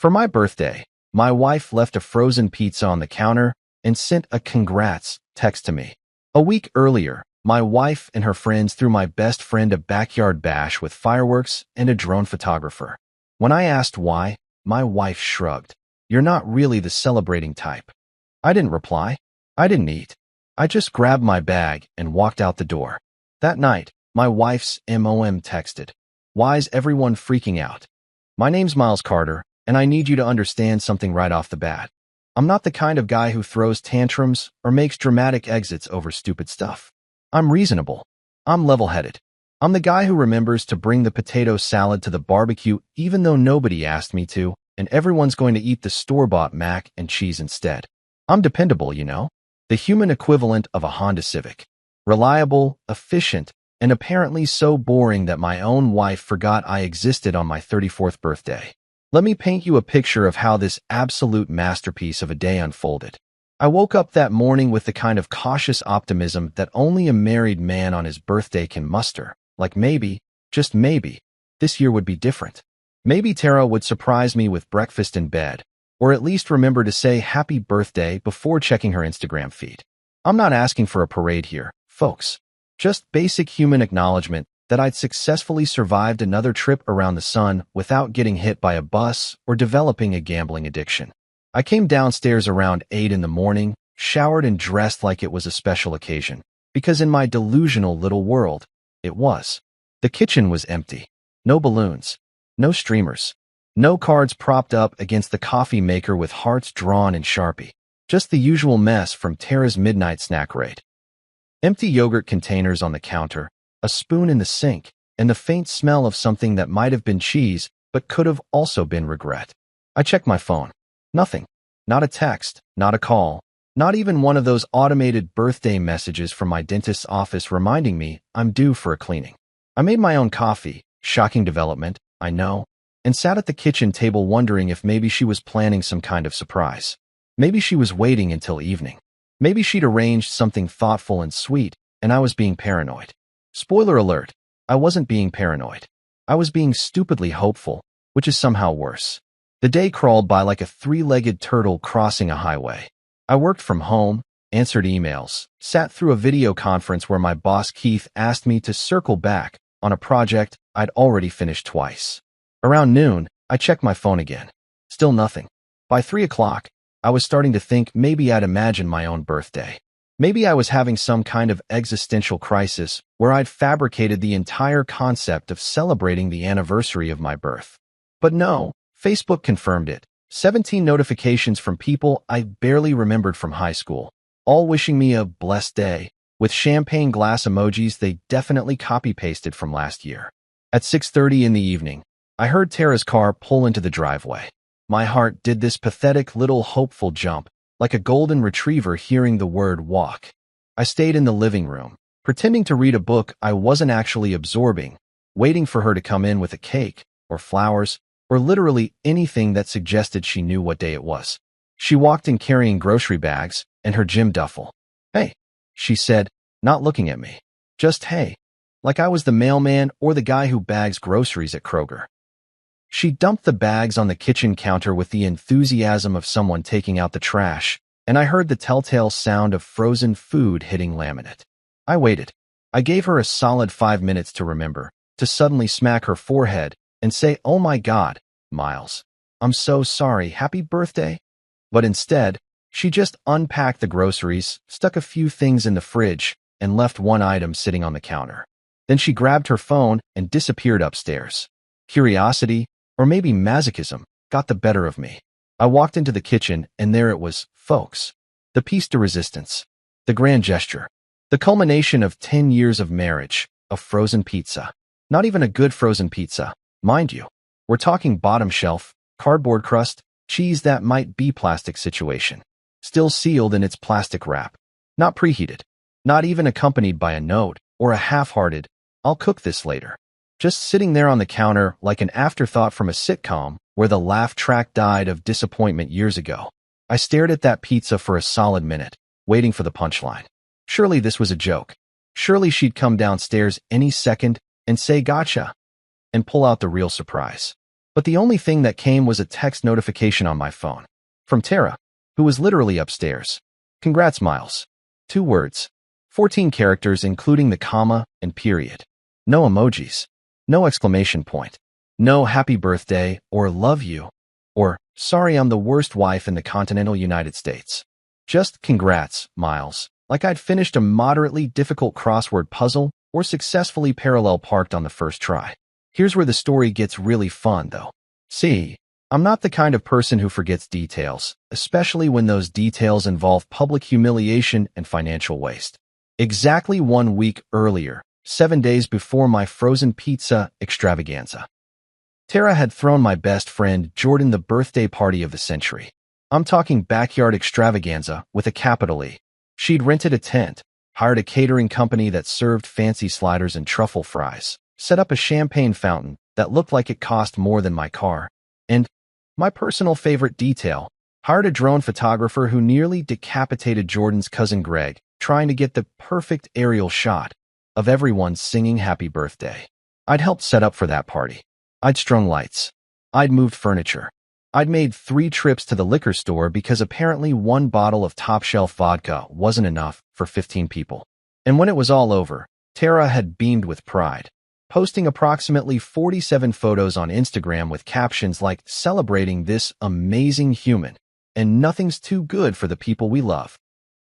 For my birthday, my wife left a frozen pizza on the counter and sent a congrats text to me. A week earlier, my wife and her friends threw my best friend a backyard bash with fireworks and a drone photographer. When I asked why, my wife shrugged. "You're not really the celebrating type." I didn't reply. I didn't eat. I just grabbed my bag and walked out the door. That night, my wife's mom texted, "Why's everyone freaking out? My name's Miles Carter, and I need you to understand something right off the bat. I'm not the kind of guy who throws tantrums or makes dramatic exits over stupid stuff. I'm reasonable. I'm level-headed. I'm the guy who remembers to bring the potato salad to the barbecue even though nobody asked me to, and everyone's going to eat the store-bought mac and cheese instead. I'm dependable, you know? The human equivalent of a Honda Civic. Reliable, efficient, and apparently so boring that my own wife forgot I existed on my 34th birthday. Let me paint you a picture of how this absolute masterpiece of a day unfolded. I woke up that morning with the kind of cautious optimism that only a married man on his birthday can muster. Like maybe, just maybe, this year would be different. Maybe Tara would surprise me with breakfast in bed, or at least remember to say happy birthday before checking her Instagram feed. I'm not asking for a parade here, folks. Just basic human acknowledgement that I'd successfully survived another trip around the sun without getting hit by a bus or developing a gambling addiction. I came downstairs around 8 in the morning, showered and dressed like it was a special occasion, because in my delusional little world, it was. The kitchen was empty. No balloons. No streamers. No cards propped up against the coffee maker with hearts drawn in Sharpie. Just the usual mess from Tara's midnight snack raid. Empty yogurt containers on the counter, a spoon in the sink, and the faint smell of something that might have been cheese but could have also been regret. I checked my phone. Nothing. Not a text, not a call, not even one of those automated birthday messages from my dentist's office reminding me I'm due for a cleaning. I made my own coffee, shocking development, I know, and sat at the kitchen table wondering if maybe she was planning some kind of surprise. Maybe she was waiting until evening. Maybe she'd arranged something thoughtful and sweet, and I was being paranoid. Spoiler alert, I wasn't being paranoid. I was being stupidly hopeful, which is somehow worse. The day crawled by like a three-legged turtle crossing a highway. I worked from home, answered emails, sat through a video conference where my boss Keith asked me to circle back on a project I'd already finished twice. Around noon, I checked my phone again. Still nothing. By 3 o'clock, I was starting to think maybe I'd imagined my own birthday. Maybe I was having some kind of existential crisis where I'd fabricated the entire concept of celebrating the anniversary of my birth. But no. Facebook confirmed it. 17 notifications from people I barely remembered from high school, all wishing me a blessed day, with champagne glass emojis they definitely copy-pasted from last year. At 6:30 in the evening, I heard Tara's car pull into the driveway. My heart did this pathetic little hopeful jump, like a golden retriever hearing the word walk. I stayed in the living room, pretending to read a book I wasn't actually absorbing, waiting for her to come in with a cake, or flowers, or literally anything that suggested she knew what day it was. She walked in carrying grocery bags and her gym duffel. "Hey," she said, not looking at me. Just hey, like I was the mailman or the guy who bags groceries at Kroger. She dumped the bags on the kitchen counter with the enthusiasm of someone taking out the trash, and I heard the telltale sound of frozen food hitting laminate. I waited. I gave her a solid 5 minutes to remember, to suddenly smack her forehead and say, "Oh my God, Miles, I'm so sorry, happy birthday." But instead, she just unpacked the groceries, stuck a few things in the fridge, and left one item sitting on the counter. Then she grabbed her phone and disappeared upstairs. Curiosity, or maybe masochism, got the better of me. I walked into the kitchen, and there it was, folks. The piece de resistance. The grand gesture. The culmination of 10 years of marriage, of frozen pizza. Not even a good frozen pizza. Mind you, we're talking bottom shelf, cardboard crust, cheese that might be plastic situation. Still sealed in its plastic wrap. Not preheated. Not even accompanied by a note or a half-hearted, "I'll cook this later." Just sitting there on the counter like an afterthought from a sitcom where the laugh track died of disappointment years ago. I stared at that pizza for a solid minute, waiting for the punchline. Surely this was a joke. Surely she'd come downstairs any second and say gotcha, and pull out the real surprise. But the only thing that came was a text notification on my phone. From Tara, who was literally upstairs. Congrats, Miles. 2 words. 14 characters including the comma and period. No emojis. No exclamation point. No happy birthday or love you. Or sorry I'm the worst wife in the continental United States. Just congrats, Miles. Like I'd finished a moderately difficult crossword puzzle or successfully parallel parked on the first try. Here's where the story gets really fun, though. See, I'm not the kind of person who forgets details, especially when those details involve public humiliation and financial waste. Exactly 1 week earlier, 7 days before my frozen pizza extravaganza, Tara had thrown my best friend Jordan the birthday party of the century. I'm talking backyard extravaganza with a capital E. She'd rented a tent, hired a catering company that served fancy sliders and truffle fries, set up a champagne fountain that looked like it cost more than my car, and, my personal favorite detail, hired a drone photographer who nearly decapitated Jordan's cousin Greg, trying to get the perfect aerial shot of everyone singing happy birthday. I'd helped set up for that party. I'd strung lights. I'd moved furniture. I'd made 3 trips to the liquor store because apparently 1 bottle of top-shelf vodka wasn't enough for 15 people. And when it was all over, Tara had beamed with pride, posting approximately 47 photos on Instagram with captions like celebrating this amazing human, and nothing's too good for the people we love.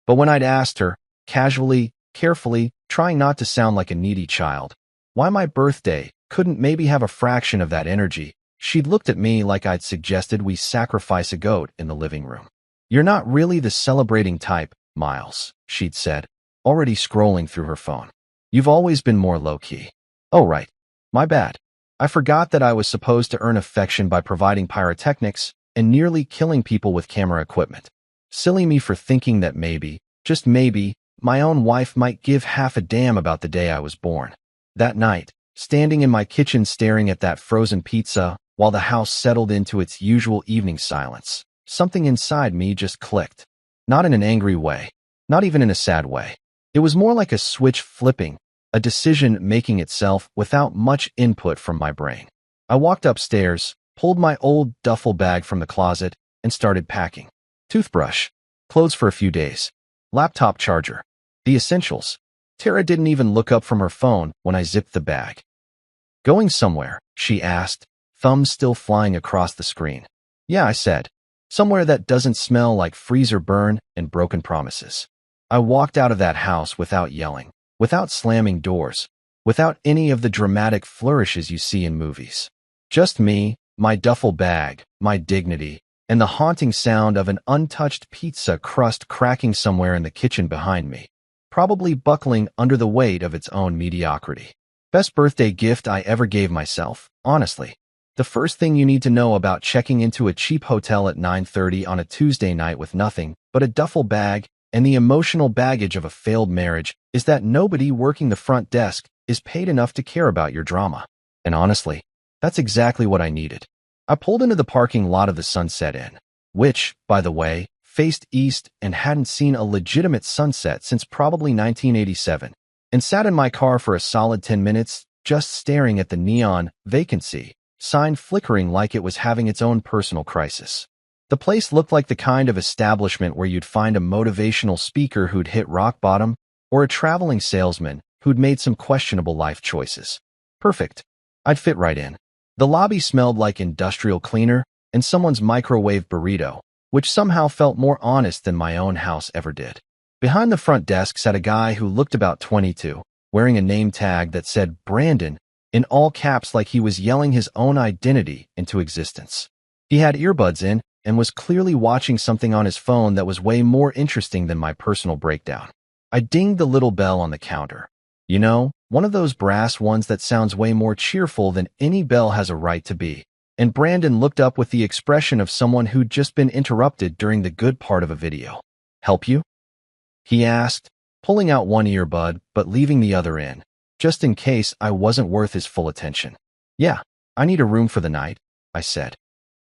But when I'd asked her, casually, carefully, trying not to sound like a needy child, why my birthday couldn't maybe have a fraction of that energy, she'd looked at me like I'd suggested we sacrifice a goat in the living room. You're not really the celebrating type, Miles, she'd said, already scrolling through her phone. You've always been more low-key. Oh right, my bad. I forgot that I was supposed to earn affection by providing pyrotechnics and nearly killing people with camera equipment. Silly me for thinking that maybe, just maybe, my own wife might give half a damn about the day I was born. That night, standing in my kitchen staring at that frozen pizza while the house settled into its usual evening silence, something inside me just clicked. Not in an angry way, not even in a sad way. It was more like a switch flipping, a decision making itself without much input from my brain. I walked upstairs, pulled my old duffel bag from the closet, and started packing. Toothbrush, clothes for a few days, laptop charger, the essentials. Tara didn't even look up from her phone when I zipped the bag. Going somewhere, she asked, thumbs still flying across the screen. Yeah, I said. Somewhere that doesn't smell like freezer burn and broken promises. I walked out of that house without yelling, without slamming doors, without any of the dramatic flourishes you see in movies. Just me, my duffel bag, my dignity, and the haunting sound of an untouched pizza crust cracking somewhere in the kitchen behind me, probably buckling under the weight of its own mediocrity. Best birthday gift I ever gave myself, honestly. The first thing you need to know about checking into a cheap hotel at 9:30 on a Tuesday night with nothing but a duffel bag and the emotional baggage of a failed marriage is that nobody working the front desk is paid enough to care about your drama. And honestly, that's exactly what I needed. I pulled into the parking lot of the Sunset Inn, which, by the way, faced east and hadn't seen a legitimate sunset since probably 1987, and sat in my car for a solid 10 minutes just staring at the neon vacancy sign flickering like it was having its own personal crisis. The place looked like the kind of establishment where you'd find a motivational speaker who'd hit rock bottom or a traveling salesman who'd made some questionable life choices. Perfect. I'd fit right in. The lobby smelled like industrial cleaner and someone's microwave burrito, which somehow felt more honest than my own house ever did. Behind the front desk sat a guy who looked about 22, wearing a name tag that said Brandon in all caps like he was yelling his own identity into existence. He had earbuds in and was clearly watching something on his phone that was way more interesting than my personal breakdown. I dinged the little bell on the counter. You know, one of those brass ones that sounds way more cheerful than any bell has a right to be. And Brandon looked up with the expression of someone who'd just been interrupted during the good part of a video. Help you? He asked, pulling out one earbud but leaving the other in, just in case I wasn't worth his full attention. Yeah, I need a room for the night, I said.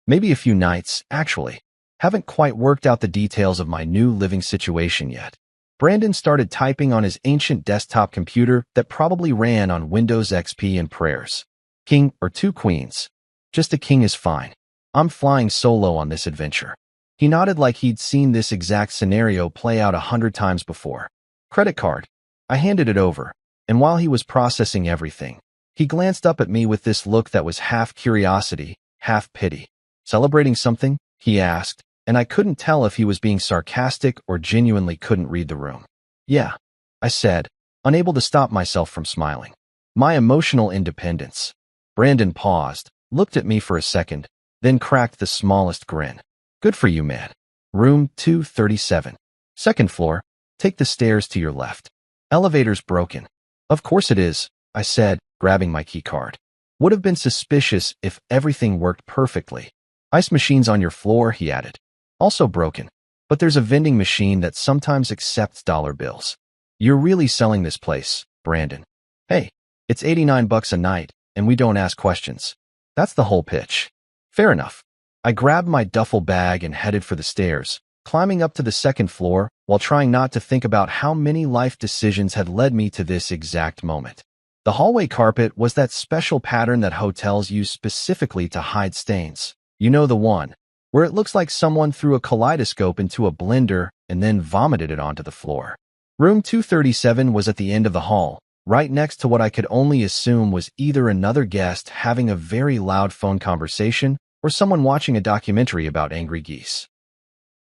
Maybe a few nights, actually. Haven't quite worked out the details of my new living situation yet. Brandon started typing on his ancient desktop computer that probably ran on Windows XP and prayers. King or two queens. Just a king is fine. I'm flying solo on this adventure. He nodded like he'd seen this exact scenario play out 100 times before. Credit card. I handed it over, and while he was processing everything, he glanced up at me with this look that was half curiosity, half pity. Celebrating something? He asked, and I couldn't tell if he was being sarcastic or genuinely couldn't read the room. Yeah, I said, unable to stop myself from smiling. My emotional independence. Brandon paused, looked at me for a second, then cracked the smallest grin. Good for you, man. Room 237. Second floor. Take the stairs to your left. Elevator's broken. Of course it is, I said, grabbing my key card. Would have been suspicious if everything worked perfectly. Ice machine's on your floor, he added. Also broken. But there's a vending machine that sometimes accepts dollar bills. You're really selling this place, Brandon. Hey, it's $89 a night, and we don't ask questions. That's the whole pitch. Fair enough. I grabbed my duffel bag and headed for the stairs, climbing up to the second floor while trying not to think about how many life decisions had led me to this exact moment. The hallway carpet was that special pattern that hotels use specifically to hide stains. You know the one, where it looks like someone threw a kaleidoscope into a blender and then vomited it onto the floor. Room 237 was at the end of the hall, right next to what I could only assume was either another guest having a very loud phone conversation or someone watching a documentary about angry geese.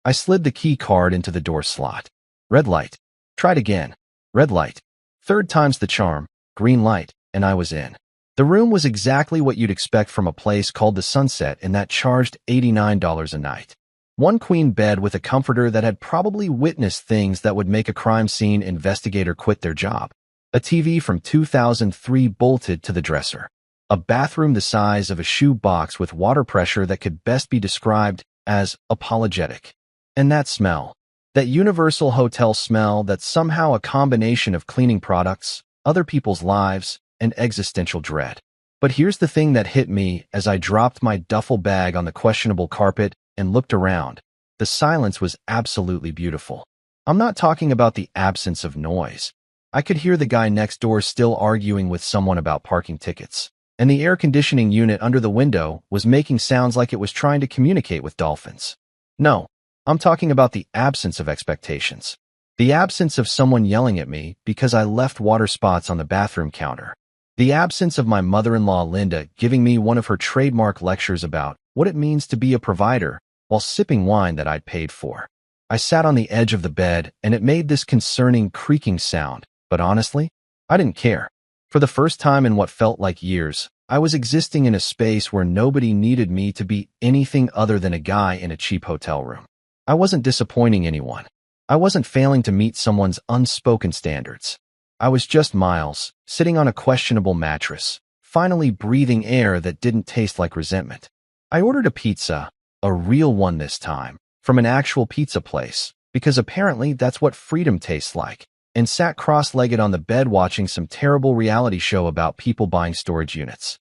I slid the key card into the door slot. Red light. Tried again. Red light. Third time's the charm. Green light, and I was in. The room was exactly what you'd expect from a place called the Sunset and that charged $89 a night. One queen bed with a comforter that had probably witnessed things that would make a crime scene investigator quit their job. A TV from 2003 bolted to the dresser. A bathroom the size of a shoe box with water pressure that could best be described as apologetic. And that smell. That universal hotel smell that's somehow a combination of cleaning products, other people's lives, and existential dread. But here's the thing that hit me as I dropped my duffel bag on the questionable carpet and looked around. The silence was absolutely beautiful. I'm not talking about the absence of noise. I could hear the guy next door still arguing with someone about parking tickets, and the air conditioning unit under the window was making sounds like it was trying to communicate with dolphins. No, I'm talking about the absence of expectations. The absence of someone yelling at me because I left water spots on the bathroom counter. The absence of my mother-in-law Linda giving me one of her trademark lectures about what it means to be a provider while sipping wine that I'd paid for. I sat on the edge of the bed and it made this concerning creaking sound, but honestly, I didn't care. For the first time in what felt like years, I was existing in a space where nobody needed me to be anything other than a guy in a cheap hotel room. I wasn't disappointing anyone. I wasn't failing to meet someone's unspoken standards. I was just Miles, sitting on a questionable mattress, finally breathing air that didn't taste like resentment. I ordered a pizza, a real one this time, from an actual pizza place, because apparently that's what freedom tastes like, and sat cross-legged on the bed watching some terrible reality show about people buying storage units.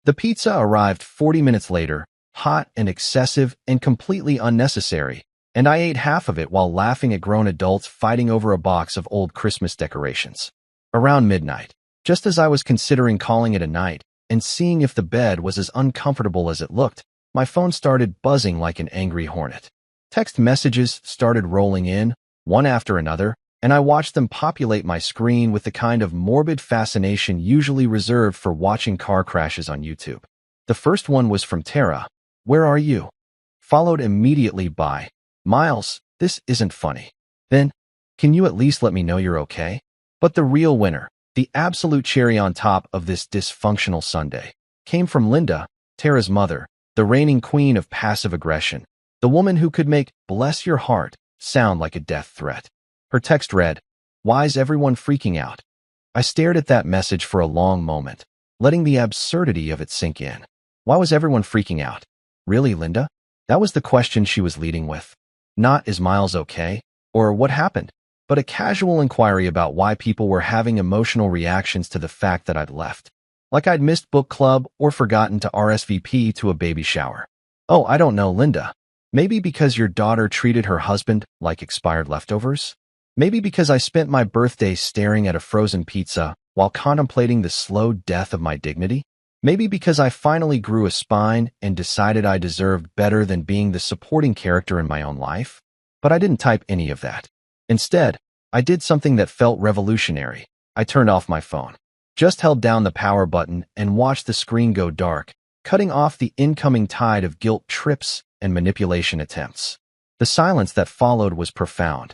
The pizza arrived 40 minutes later, hot and excessive and completely unnecessary, and I ate half of it while laughing at grown adults fighting over a box of old Christmas decorations. Around midnight, just as I was considering calling it a night and seeing if the bed was as uncomfortable as it looked, my phone started buzzing like an angry hornet. Text messages started rolling in, one after another, and I watched them populate my screen with the kind of morbid fascination usually reserved for watching car crashes on YouTube. The first one was from Tara. Where are you? Followed immediately by, Miles, this isn't funny. Then, can you at least let me know you're okay? But the real winner, the absolute cherry on top of this dysfunctional Sunday, came from Linda, Tara's mother, the reigning queen of passive aggression, the woman who could make "bless your heart" sound like a death threat. Her text read, "Why's everyone freaking out?" I stared at that message for a long moment, letting the absurdity of it sink in. Why was everyone freaking out? Really, Linda? That was the question she was leading with. Not, is Miles okay? Or what happened? But a casual inquiry about why people were having emotional reactions to the fact that I'd left. Like I'd missed book club or forgotten to RSVP to a baby shower. Oh, I don't know, Linda. Maybe because your daughter treated her husband like expired leftovers? Maybe because I spent my birthday staring at a frozen pizza while contemplating the slow death of my dignity? Maybe because I finally grew a spine and decided I deserved better than being the supporting character in my own life. But I didn't type any of that. Instead, I did something that felt revolutionary. I turned off my phone, just held down the power button and watched the screen go dark, cutting off the incoming tide of guilt trips and manipulation attempts. The silence that followed was profound.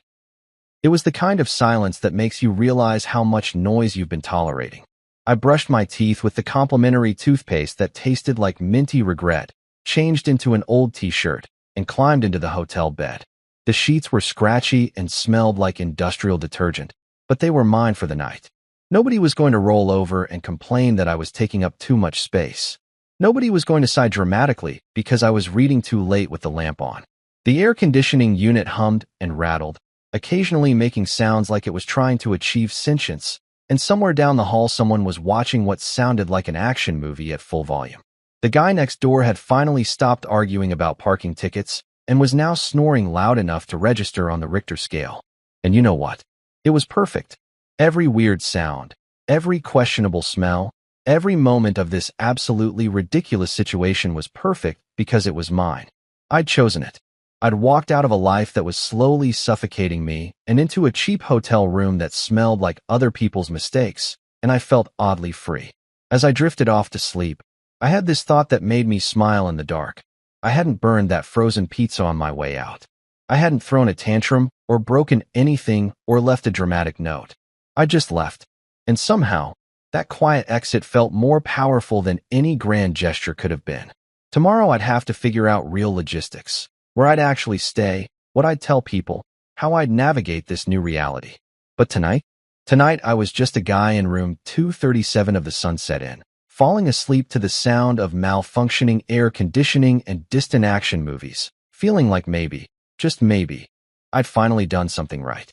It was the kind of silence that makes you realize how much noise you've been tolerating. I brushed my teeth with the complimentary toothpaste that tasted like minty regret, changed into an old t-shirt, and climbed into the hotel bed. The sheets were scratchy and smelled like industrial detergent, but they were mine for the night. Nobody was going to roll over and complain that I was taking up too much space. Nobody was going to sigh dramatically because I was reading too late with the lamp on. The air conditioning unit hummed and rattled, occasionally making sounds like it was trying to achieve sentience, and somewhere down the hall someone was watching what sounded like an action movie at full volume. The guy next door had finally stopped arguing about parking tickets and was now snoring loud enough to register on the Richter scale. And you know what? It was perfect. Every weird sound, every questionable smell, every moment of this absolutely ridiculous situation was perfect because it was mine. I'd chosen it. I'd walked out of a life that was slowly suffocating me and into a cheap hotel room that smelled like other people's mistakes, and I felt oddly free. As I drifted off to sleep, I had this thought that made me smile in the dark. I hadn't burned that frozen pizza on my way out. I hadn't thrown a tantrum or broken anything or left a dramatic note. I just left. And somehow, that quiet exit felt more powerful than any grand gesture could have been. Tomorrow I'd have to figure out real logistics. Where I'd actually stay, what I'd tell people, how I'd navigate this new reality. But tonight I was just a guy in room 237 of the Sunset Inn, falling asleep to the sound of malfunctioning air conditioning and distant action movies, feeling like maybe, just maybe, I'd finally done something right.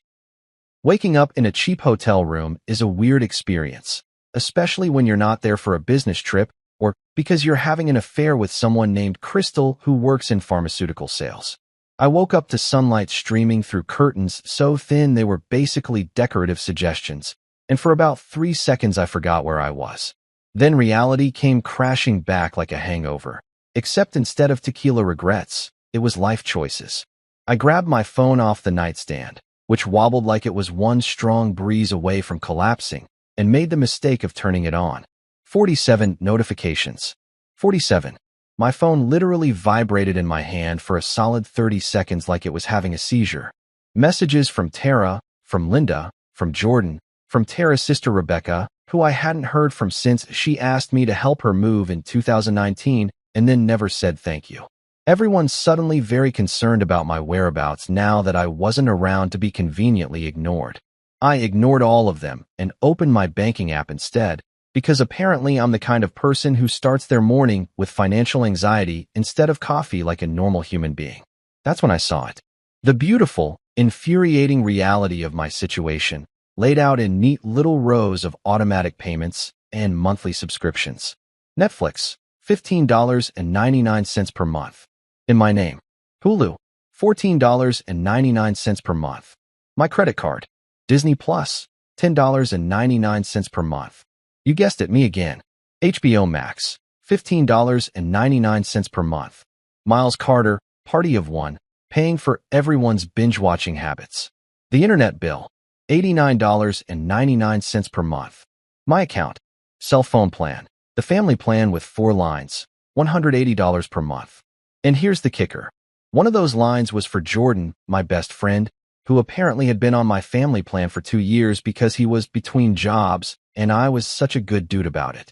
Waking up in a cheap hotel room is a weird experience, especially when you're not there for a business trip or because you're having an affair with someone named Crystal who works in pharmaceutical sales. I woke up to sunlight streaming through curtains so thin they were basically decorative suggestions, and for about 3 seconds I forgot where I was. Then reality came crashing back like a hangover, except instead of tequila regrets, it was life choices. I grabbed my phone off the nightstand, which wobbled like it was one strong breeze away from collapsing, and made the mistake of turning it on. 47 notifications. 47. My phone literally vibrated in my hand for a solid 30 seconds like it was having a seizure. Messages from Tara, from Linda, from Jordan, from Tara's sister Rebecca, who I hadn't heard from since she asked me to help her move in 2019 and then never said thank you. Everyone's suddenly very concerned about my whereabouts now that I wasn't around to be conveniently ignored. I ignored all of them and opened my banking app instead, because apparently I'm the kind of person who starts their morning with financial anxiety instead of coffee like a normal human being. That's when I saw it. The beautiful, infuriating reality of my situation, laid out in neat little rows of automatic payments and monthly subscriptions. Netflix, $15.99 per month. In my name. Hulu, $14.99 per month. My credit card. Disney Plus, $10.99 per month. You guessed it, me again. HBO Max, $15.99 per month. Miles Carter, Party of One, paying for everyone's binge-watching habits. The internet bill, $89.99 per month. My account, cell phone plan, the family plan with 4 lines, $180 per month. And here's the kicker. One of those lines was for Jordan, my best friend, who apparently had been on my family plan for 2 years because he was between jobs, and I was such a good dude about it.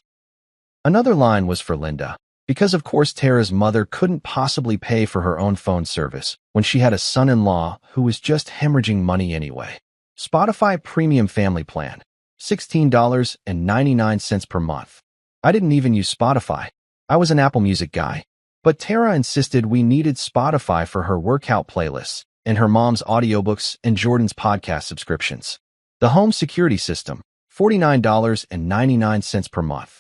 Another line was for Linda, because of course Tara's mother couldn't possibly pay for her own phone service when she had a son-in-law who was just hemorrhaging money anyway. Spotify Premium Family Plan, $16.99 per month. I didn't even use Spotify. I was an Apple Music guy. But Tara insisted we needed Spotify for her workout playlists and her mom's audiobooks and Jordan's podcast subscriptions. The home security system, $49.99 per month.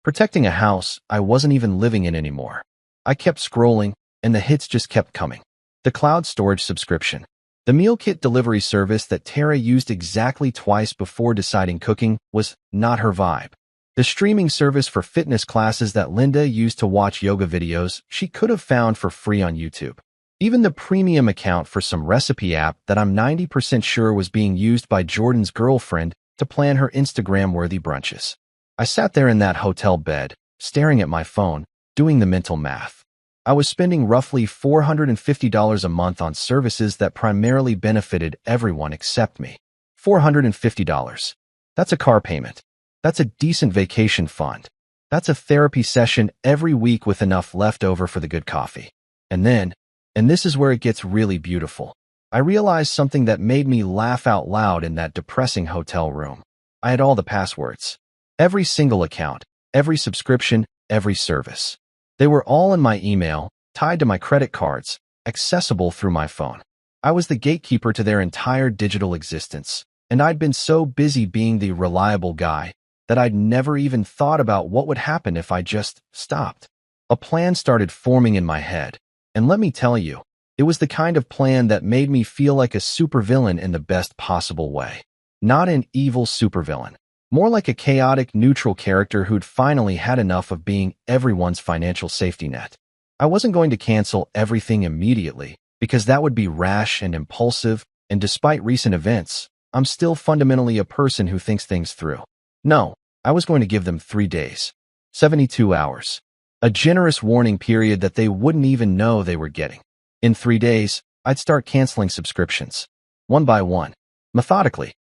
Protecting a house I wasn't even living in anymore. I kept scrolling, and the hits just kept coming. The cloud storage subscription. The meal kit delivery service that Tara used exactly twice before deciding cooking was not her vibe. The streaming service for fitness classes that Linda used to watch yoga videos she could have found for free on YouTube. Even the premium account for some recipe app that I'm 90% sure was being used by Jordan's girlfriend to plan her Instagram-worthy brunches. I sat there in that hotel bed, staring at my phone, doing the mental math. I was spending roughly $450 a month on services that primarily benefited everyone except me. $450. That's a car payment. That's a decent vacation fund. That's a therapy session every week with enough left over for the good coffee. And then, and this is where it gets really beautiful, I realized something that made me laugh out loud in that depressing hotel room. I had all the passwords. Every single account, every subscription, every service. They were all in my email, tied to my credit cards, accessible through my phone. I was the gatekeeper to their entire digital existence, and I'd been so busy being the reliable guy that I'd never even thought about what would happen if I just stopped. A plan started forming in my head, and let me tell you, it was the kind of plan that made me feel like a supervillain in the best possible way. Not an evil supervillain, more like a chaotic, neutral character who'd finally had enough of being everyone's financial safety net. I wasn't going to cancel everything immediately, because that would be rash and impulsive, and despite recent events, I'm still fundamentally a person who thinks things through. No, I was going to give them 3 days. 72 hours. A generous warning period that they wouldn't even know they were getting. In 3 days, I'd start canceling subscriptions. One by one. Methodically.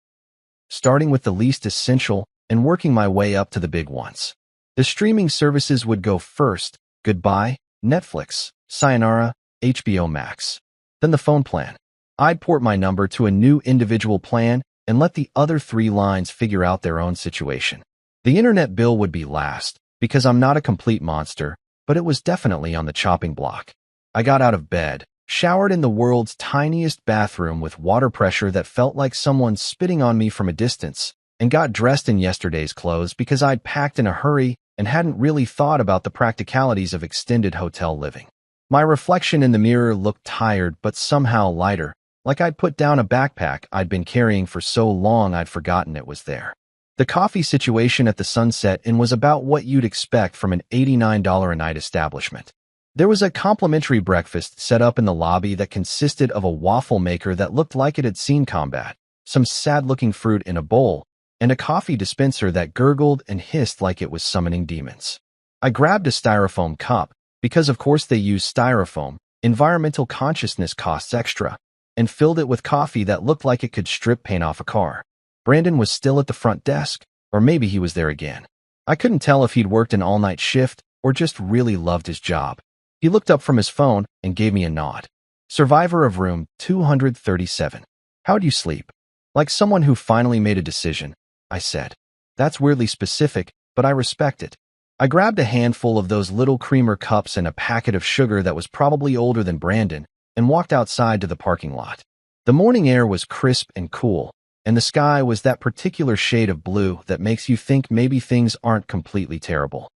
Starting with the least essential and working my way up to the big ones. The streaming services would go first. Goodbye, Netflix, Sayonara, HBO Max. Then the phone plan. I'd port my number to a new individual plan and let the other 3 lines figure out their own situation. The internet bill would be last, because I'm not a complete monster, but it was definitely on the chopping block. I got out of bed, showered in the world's tiniest bathroom with water pressure that felt like someone spitting on me from a distance, and got dressed in yesterday's clothes because I'd packed in a hurry and hadn't really thought about the practicalities of extended hotel living. My reflection in the mirror looked tired but somehow lighter, like I'd put down a backpack I'd been carrying for so long I'd forgotten it was there. The coffee situation at the Sunset Inn was about what you'd expect from an $89 a night establishment. There was a complimentary breakfast set up in the lobby that consisted of a waffle maker that looked like it had seen combat, some sad-looking fruit in a bowl, and a coffee dispenser that gurgled and hissed like it was summoning demons. I grabbed a styrofoam cup, because of course they use styrofoam, environmental consciousness costs extra, and filled it with coffee that looked like it could strip paint off a car. Brandon was still at the front desk, or maybe he was there again. I couldn't tell if he'd worked an all-night shift or just really loved his job. He looked up from his phone and gave me a nod. Survivor of room 237. How'd you sleep? Like someone who finally made a decision, I said. That's weirdly specific, but I respect it. I grabbed a handful of those little creamer cups and a packet of sugar that was probably older than Brandon and walked outside to the parking lot. The morning air was crisp and cool, and the sky was that particular shade of blue that makes you think maybe things aren't completely terrible.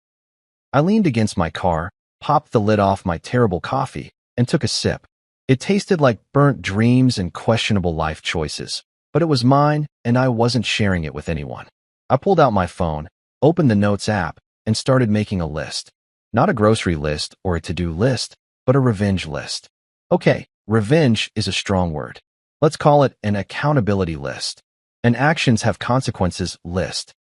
I leaned against my car, popped the lid off my terrible coffee, and took a sip. It tasted like burnt dreams and questionable life choices, but it was mine, and I wasn't sharing it with anyone. I pulled out my phone, opened the Notes app, and started making a list. Not a grocery list or a to-do list, but a revenge list. Okay, revenge is a strong word. Let's call it an accountability list. An actions have consequences list.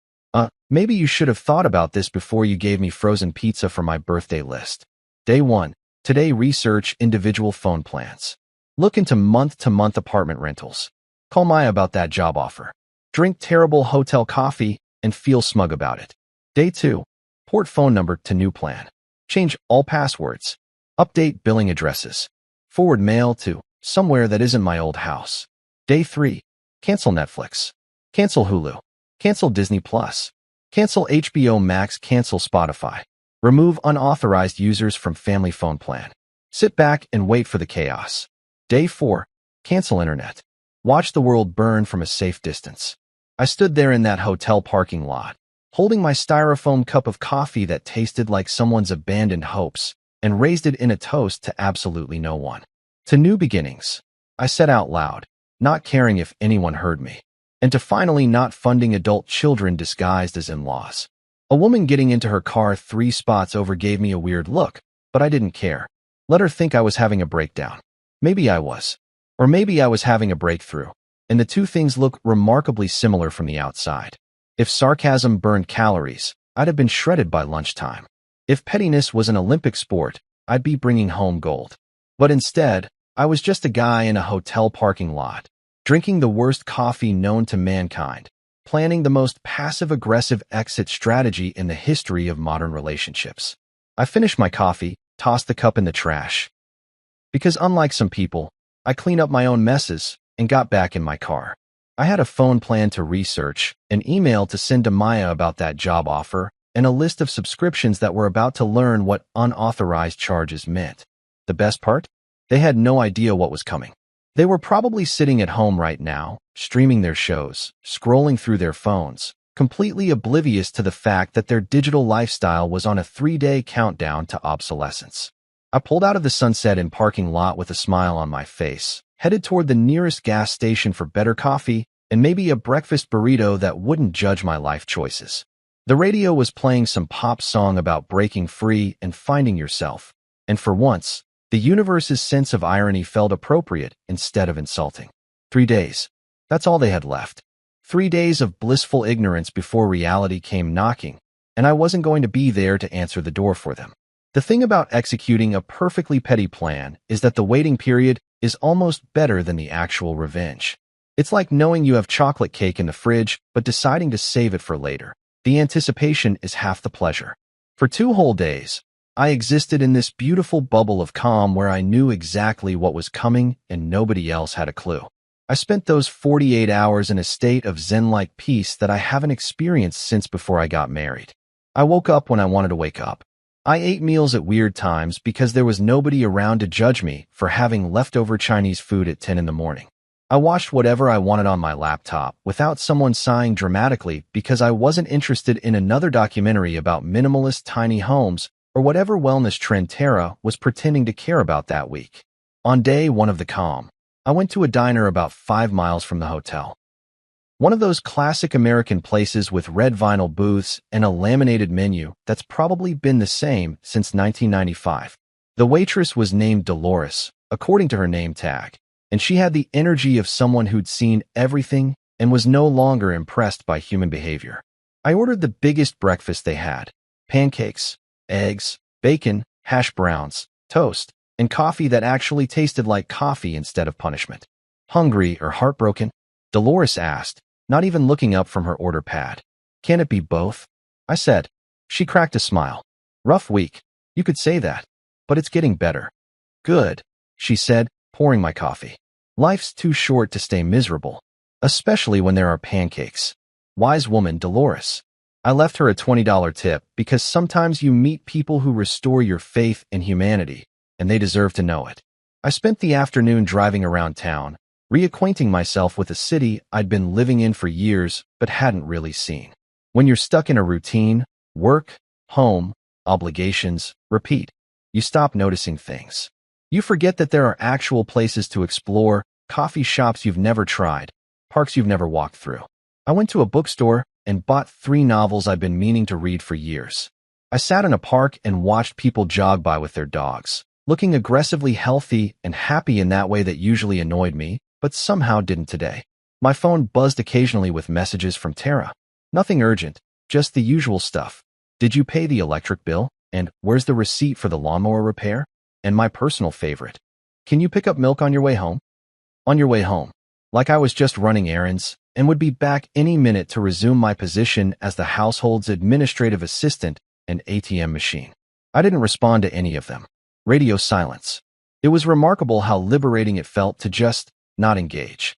Maybe you should have thought about this before you gave me frozen pizza for my birthday list. Day 1. Today research individual phone plans. Look into month-to-month apartment rentals. Call Maya about that job offer. Drink terrible hotel coffee and feel smug about it. Day 2. Port phone number to new plan. Change all passwords. Update billing addresses. Forward mail to somewhere that isn't my old house. Day 3. Cancel Netflix. Cancel Hulu. Cancel Disney Plus. Cancel HBO Max. Cancel Spotify. Remove unauthorized users from family phone plan. Sit back and wait for the chaos. Day 4. Cancel internet. Watch the world burn from a safe distance. I stood there in that hotel parking lot, holding my styrofoam cup of coffee that tasted like someone's abandoned hopes, and raised it in a toast to absolutely no one. To new beginnings, I said out loud, not caring if anyone heard me, and to finally not funding adult children disguised as in-laws. A woman getting into her car 3 spots over gave me a weird look, but I didn't care. Let her think I was having a breakdown. Maybe I was. Or maybe I was having a breakthrough. And the two things look remarkably similar from the outside. If sarcasm burned calories, I'd have been shredded by lunchtime. If pettiness was an Olympic sport, I'd be bringing home gold. But instead, I was just a guy in a hotel parking lot, drinking the worst coffee known to mankind, planning the most passive-aggressive exit strategy in the history of modern relationships. I finished my coffee, tossed the cup in the trash. Because unlike some people, I clean up my own messes and got back in my car. I had a phone plan to research, an email to send to Maya about that job offer, and a list of subscriptions that were about to learn what unauthorized charges meant. The best part? They had no idea what was coming. They were probably sitting at home right now, streaming their shows, scrolling through their phones, completely oblivious to the fact that their digital lifestyle was on a 3-day countdown to obsolescence. I pulled out of the Sunset Inn parking lot with a smile on my face, headed toward the nearest gas station for better coffee and maybe a breakfast burrito that wouldn't judge my life choices. The radio was playing some pop song about breaking free and finding yourself, and for once, the universe's sense of irony felt appropriate instead of insulting. 3 days. That's all they had left. 3 days of blissful ignorance before reality came knocking, and I wasn't going to be there to answer the door for them. The thing about executing a perfectly petty plan is that the waiting period is almost better than the actual revenge. It's like knowing you have chocolate cake in the fridge, but deciding to save it for later. The anticipation is half the pleasure. For 2 whole days, I existed in this beautiful bubble of calm where I knew exactly what was coming and nobody else had a clue. I spent those 48 hours in a state of zen-like peace that I haven't experienced since before I got married. I woke up when I wanted to wake up. I ate meals at weird times because there was nobody around to judge me for having leftover Chinese food at 10 in the morning. I watched whatever I wanted on my laptop without someone sighing dramatically because I wasn't interested in another documentary about minimalist tiny homes or whatever wellness trend Tara was pretending to care about that week. On day 1 of the calm, I went to a diner about 5 miles from the hotel. One of those classic American places with red vinyl booths and a laminated menu that's probably been the same since 1995. The waitress was named Dolores, according to her name tag, and she had the energy of someone who'd seen everything and was no longer impressed by human behavior. I ordered the biggest breakfast they had: pancakes, eggs, bacon, hash browns, toast, and coffee that actually tasted like coffee instead of punishment. Hungry or heartbroken? Dolores asked, not even looking up from her order pad. Can it be both? I said. She cracked a smile. Rough week. You could say that. But it's getting better. Good, she said, pouring my coffee. Life's too short to stay miserable, especially when there are pancakes. Wise woman, Dolores. I left her a $20 tip because sometimes you meet people who restore your faith in humanity, and they deserve to know it. I spent the afternoon driving around town, reacquainting myself with a city I'd been living in for years but hadn't really seen. When you're stuck in a routine, work, home, obligations, repeat, you stop noticing things. You forget that there are actual places to explore, coffee shops you've never tried, parks you've never walked through. I went to a bookstore and bought 3 novels I've been meaning to read for years. I sat in a park and watched people jog by with their dogs, looking aggressively healthy and happy in that way that usually annoyed me, but somehow didn't today. My phone buzzed occasionally with messages from Tara. Nothing urgent, just the usual stuff. Did you pay the electric bill? And where's the receipt for the lawnmower repair? And my personal favorite. Can you pick up milk on your way home? On your way home. Like I was just running errands and would be back any minute to resume my position as the household's administrative assistant and ATM machine. I didn't respond to any of them. Radio silence. It was remarkable how liberating it felt to just not engage.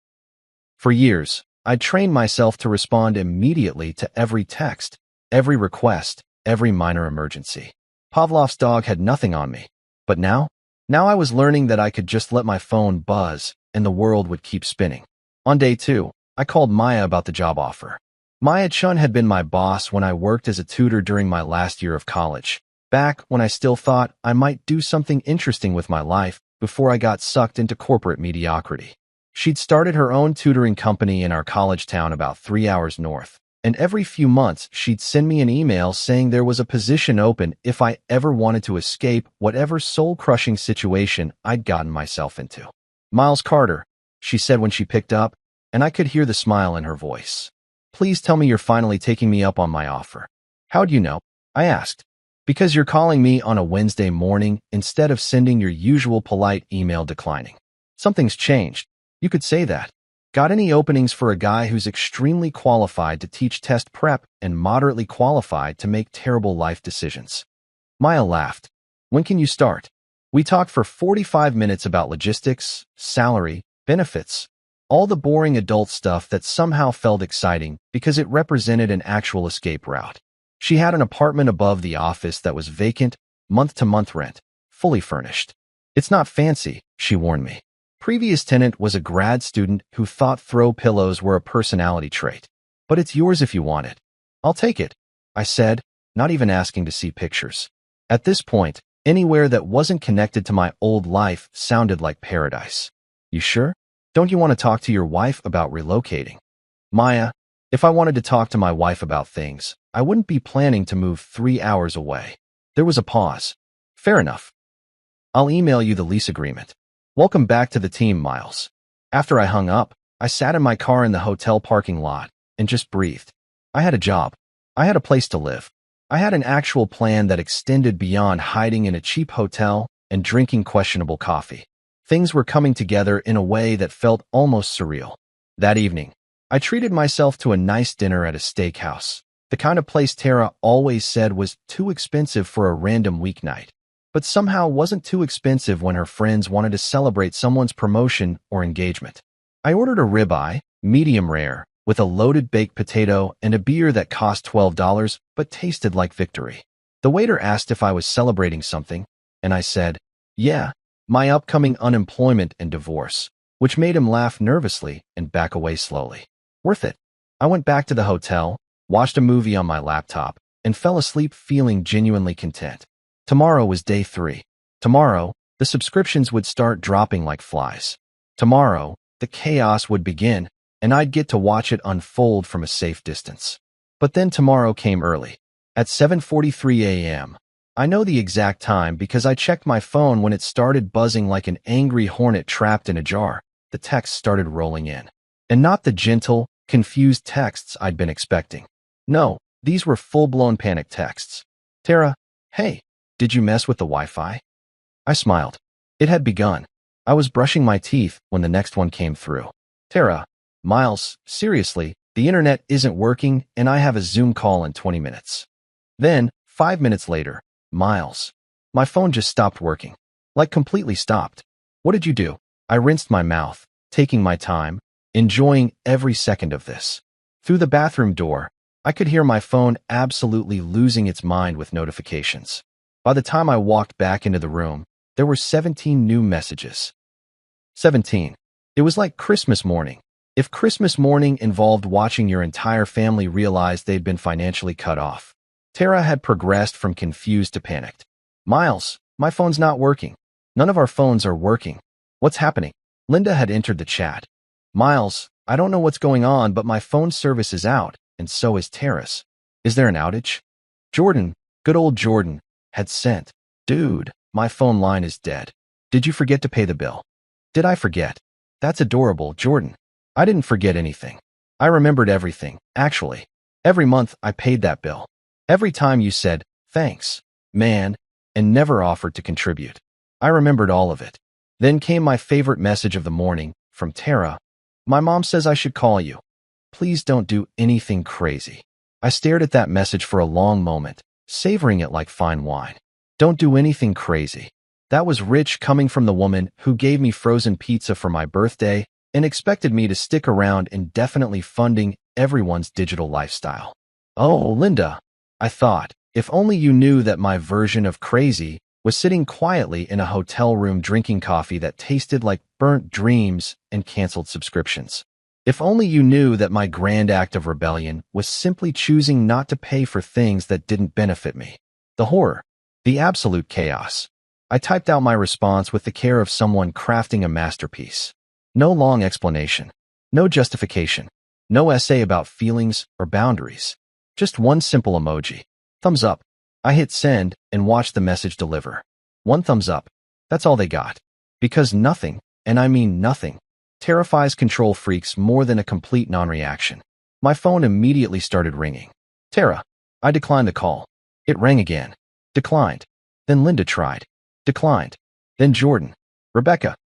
For years, I'd trained myself to respond immediately to every text, every request, every minor emergency. Pavlov's dog had nothing on me. But now I was learning that I could just let my phone buzz and the world would keep spinning. On day 2, I called Maya about the job offer. Maya Chun had been my boss when I worked as a tutor during my last year of college, back when I still thought I might do something interesting with my life before I got sucked into corporate mediocrity. She'd started her own tutoring company in our college town about 3 hours north, and every few months she'd send me an email saying there was a position open if I ever wanted to escape whatever soul-crushing situation I'd gotten myself into. Miles Carter, she said when she picked up, and I could hear the smile in her voice. Please tell me you're finally taking me up on my offer. How'd you know? I asked. Because you're calling me on a Wednesday morning instead of sending your usual polite email declining. Something's changed. You could say that. Got any openings for a guy who's extremely qualified to teach test prep and moderately qualified to make terrible life decisions? Maya laughed. When can you start? We talked for 45 minutes about logistics, salary, benefits, all the boring adult stuff that somehow felt exciting because it represented an actual escape route. She had an apartment above the office that was vacant, month-to-month rent, fully furnished. It's not fancy, she warned me. Previous tenant was a grad student who thought throw pillows were a personality trait. But it's yours if you want it. I'll take it, I said, not even asking to see pictures. At this point, anywhere that wasn't connected to my old life sounded like paradise. You sure? Don't you want to talk to your wife about relocating? Maya, if I wanted to talk to my wife about things, I wouldn't be planning to move 3 hours away. There was a pause. Fair enough. I'll email you the lease agreement. Welcome back to the team, Miles. After I hung up, I sat in my car in the hotel parking lot and just breathed. I had a job. I had a place to live. I had an actual plan that extended beyond hiding in a cheap hotel and drinking questionable coffee. Things were coming together in a way that felt almost surreal. That evening, I treated myself to a nice dinner at a steakhouse, the kind of place Tara always said was too expensive for a random weeknight, but somehow wasn't too expensive when her friends wanted to celebrate someone's promotion or engagement. I ordered a ribeye, medium rare, with a loaded baked potato and a beer that cost $12 but tasted like victory. The waiter asked if I was celebrating something, and I said, yeah, my upcoming unemployment and divorce, which made him laugh nervously and back away slowly. Worth it. I went back to the hotel, watched a movie on my laptop, and fell asleep feeling genuinely content. Tomorrow was day 3. Tomorrow, the subscriptions would start dropping like flies. Tomorrow, the chaos would begin, and I'd get to watch it unfold from a safe distance. But then tomorrow came early. At 7:43 a.m. I know the exact time because I checked my phone when it started buzzing like an angry hornet trapped in a jar. The texts started rolling in. And not the gentle, confused texts I'd been expecting. No, these were full-blown panic texts. Tara, hey. Did you mess with the Wi-Fi? I smiled. It had begun. I was brushing my teeth when the next one came through. Tara, Miles, seriously, the internet isn't working and I have a Zoom call in 20 minutes. Then, 5 minutes later, Miles. My phone just stopped working. Like completely stopped. What did you do? I rinsed my mouth, taking my time, enjoying every second of this. Through the bathroom door, I could hear my phone absolutely losing its mind with notifications. By the time I walked back into the room, there were 17 new messages. 17. It was like Christmas morning. If Christmas morning involved watching your entire family realize they'd been financially cut off. Tara had progressed from confused to panicked. Miles, my phone's not working. None of our phones are working. What's happening? Linda had entered the chat. Miles, I don't know what's going on, but my phone service is out, and so is Tara's. Is there an outage? Jordan, good old Jordan, had sent, dude, my phone line is dead. Did you forget to pay the bill? Did I forget? That's adorable, Jordan. I didn't forget anything. I remembered everything, actually. Every month I paid that bill. Every time you said, thanks, man, and never offered to contribute. I remembered all of it. Then came my favorite message of the morning, from Tara. My mom says I should call you. Please don't do anything crazy. I stared at that message for a long moment, savoring it like fine wine. Don't do anything crazy. That was rich coming from the woman who gave me frozen pizza for my birthday and expected me to stick around indefinitely funding everyone's digital lifestyle. Oh, Linda, I thought, if only you knew that my version of crazy was sitting quietly in a hotel room drinking coffee that tasted like burnt dreams and canceled subscriptions. If only you knew that my grand act of rebellion was simply choosing not to pay for things that didn't benefit me. The horror. The absolute chaos. I typed out my response with the care of someone crafting a masterpiece. No long explanation. No justification. No essay about feelings or boundaries. Just one simple emoji. Thumbs up. I hit send and watched the message deliver. One thumbs up. That's all they got. Because nothing, and I mean nothing, terrifies control freaks more than a complete non-reaction. My phone immediately started ringing. Tara. I declined the call. It rang again. Declined. Then Linda tried. Declined. Then Jordan. Rebecca.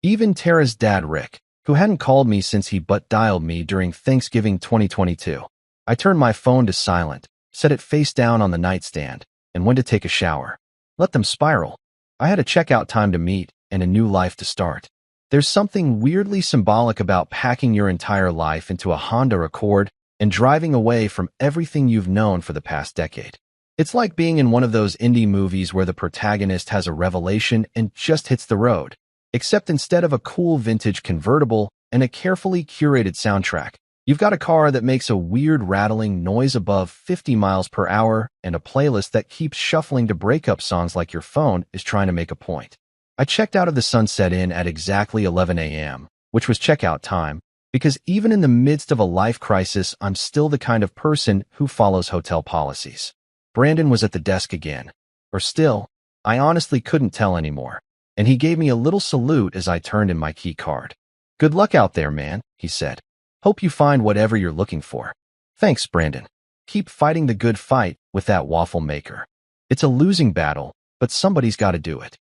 Even Tara's dad, Rick, who hadn't called me since he dialed me during Thanksgiving 2022. I turned my phone to silent, set it face down on the nightstand, and went to take a shower. Let them spiral. I had a checkout time to meet and a new life to start. There's something weirdly symbolic about packing your entire life into a Honda Accord and driving away from everything you've known for the past decade. It's like being in one of those indie movies where the protagonist has a revelation and just hits the road. Except instead of a cool vintage convertible and a carefully curated soundtrack, you've got a car that makes a weird rattling noise above 50 miles per hour and a playlist that keeps shuffling to breakup songs like your phone is trying to make a point. I checked out of the Sunset Inn at exactly 11 a.m., which was checkout time, because even in the midst of a life crisis, I'm still the kind of person who follows hotel policies. Brandon was at the desk again. Or still, I honestly couldn't tell anymore. And he gave me a little salute as I turned in my key card. Good luck out there, man, he said. Hope you find whatever you're looking for. Thanks, Brandon. Keep fighting the good fight with that waffle maker. It's a losing battle, but somebody's got to do it.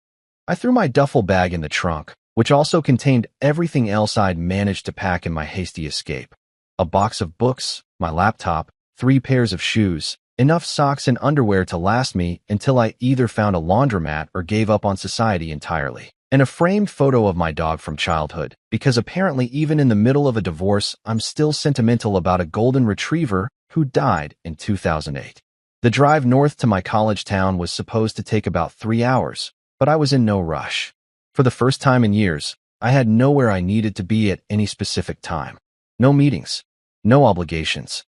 I threw my duffel bag in the trunk, which also contained everything else I'd managed to pack in my hasty escape. A box of books, my laptop, 3 pairs of shoes, enough socks and underwear to last me until I either found a laundromat or gave up on society entirely. And a framed photo of my dog from childhood, because apparently even in the middle of a divorce, I'm still sentimental about a golden retriever who died in 2008. The drive north to my college town was supposed to take about 3 hours, but I was in no rush. For the first time in years, I had nowhere I needed to be at any specific time. No meetings. No obligations.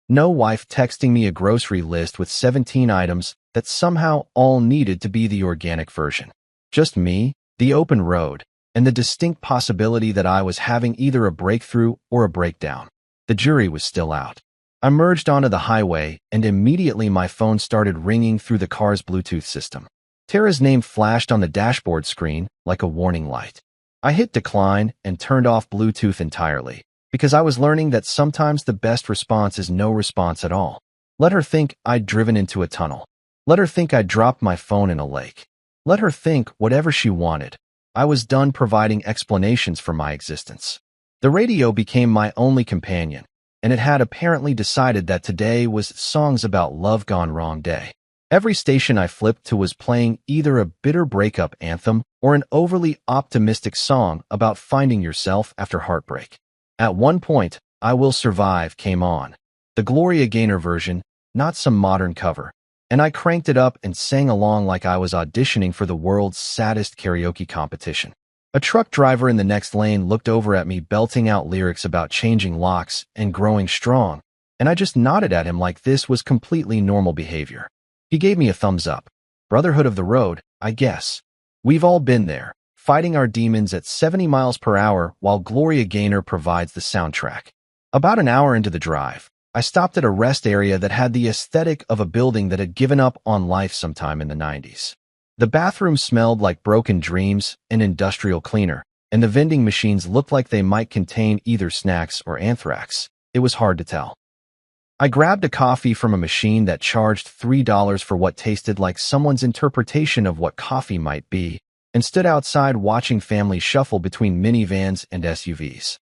No wife texting me a grocery list with 17 items that somehow all needed to be the organic version. Just me, the open road, and the distinct possibility that I was having either a breakthrough or a breakdown. The jury was still out. I merged onto the highway, and immediately my phone started ringing through the car's Bluetooth system. Tara's name flashed on the dashboard screen like a warning light. I hit decline and turned off Bluetooth entirely, because I was learning that sometimes the best response is no response at all. Let her think I'd driven into a tunnel. Let her think I'd dropped my phone in a lake. Let her think whatever she wanted. I was done providing explanations for my existence. The radio became my only companion, and it had apparently decided that today was songs about love gone wrong day. Every station I flipped to was playing either a bitter breakup anthem or an overly optimistic song about finding yourself after heartbreak. At one point, I Will Survive came on, the Gloria Gaynor version, not some modern cover, and I cranked it up and sang along like I was auditioning for the world's saddest karaoke competition. A truck driver in the next lane looked over at me belting out lyrics about changing locks and growing strong, and I just nodded at him like this was completely normal behavior. He gave me a thumbs up. Brotherhood of the road, I guess. We've all been there, fighting our demons at 70 miles per hour while Gloria Gaynor provides the soundtrack. About an hour into the drive, I stopped at a rest area that had the aesthetic of a building that had given up on life sometime in the 90s. The bathroom smelled like broken dreams and industrial cleaner, and the vending machines looked like they might contain either snacks or anthrax. It was hard to tell. I grabbed a coffee from a machine that charged $3 for what tasted like someone's interpretation of what coffee might be, and stood outside watching families shuffle between minivans and SUVs.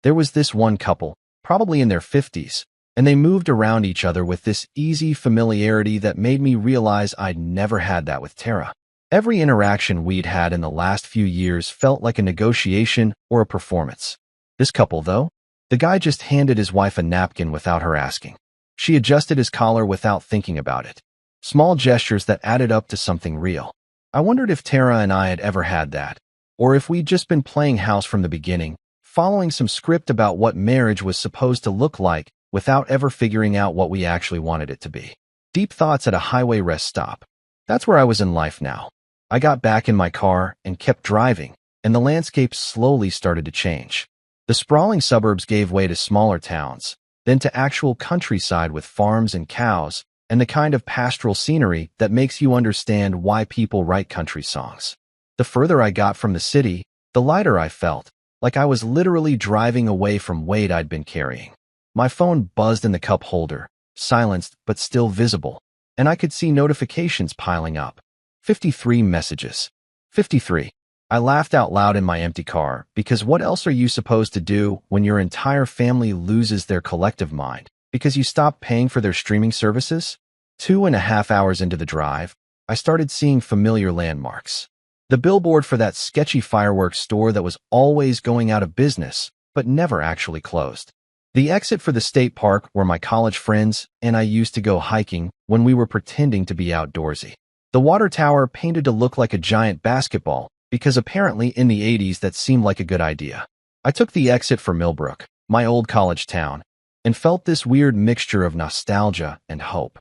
There was this one couple, probably in their 50s, and they moved around each other with this easy familiarity that made me realize I'd never had that with Tara. Every interaction we'd had in the last few years felt like a negotiation or a performance. This couple, though, the guy just handed his wife a napkin without her asking. She adjusted his collar without thinking about it. Small gestures that added up to something real. I wondered if Tara and I had ever had that, or if we'd just been playing house from the beginning, following some script about what marriage was supposed to look like without ever figuring out what we actually wanted it to be. Deep thoughts at a highway rest stop. That's where I was in life now. I got back in my car and kept driving, and the landscape slowly started to change. The sprawling suburbs gave way to smaller towns, then to actual countryside with farms and cows, and the kind of pastoral scenery that makes you understand why people write country songs. The further I got from the city, the lighter I felt, like I was literally driving away from weight I'd been carrying. My phone buzzed in the cup holder, silenced but still visible, and I could see notifications piling up. 53 messages. 53. I laughed out loud in my empty car, because what else are you supposed to do when your entire family loses their collective mind because you stop paying for their streaming services? 2.5 hours into the drive, I started seeing familiar landmarks. The billboard for that sketchy fireworks store that was always going out of business, but never actually closed. The exit for the state park where my college friends and I used to go hiking when we were pretending to be outdoorsy. The water tower painted to look like a giant basketball, because apparently in the 80s that seemed like a good idea. I took the exit for Millbrook, my old college town, and felt this weird mixture of nostalgia and hope.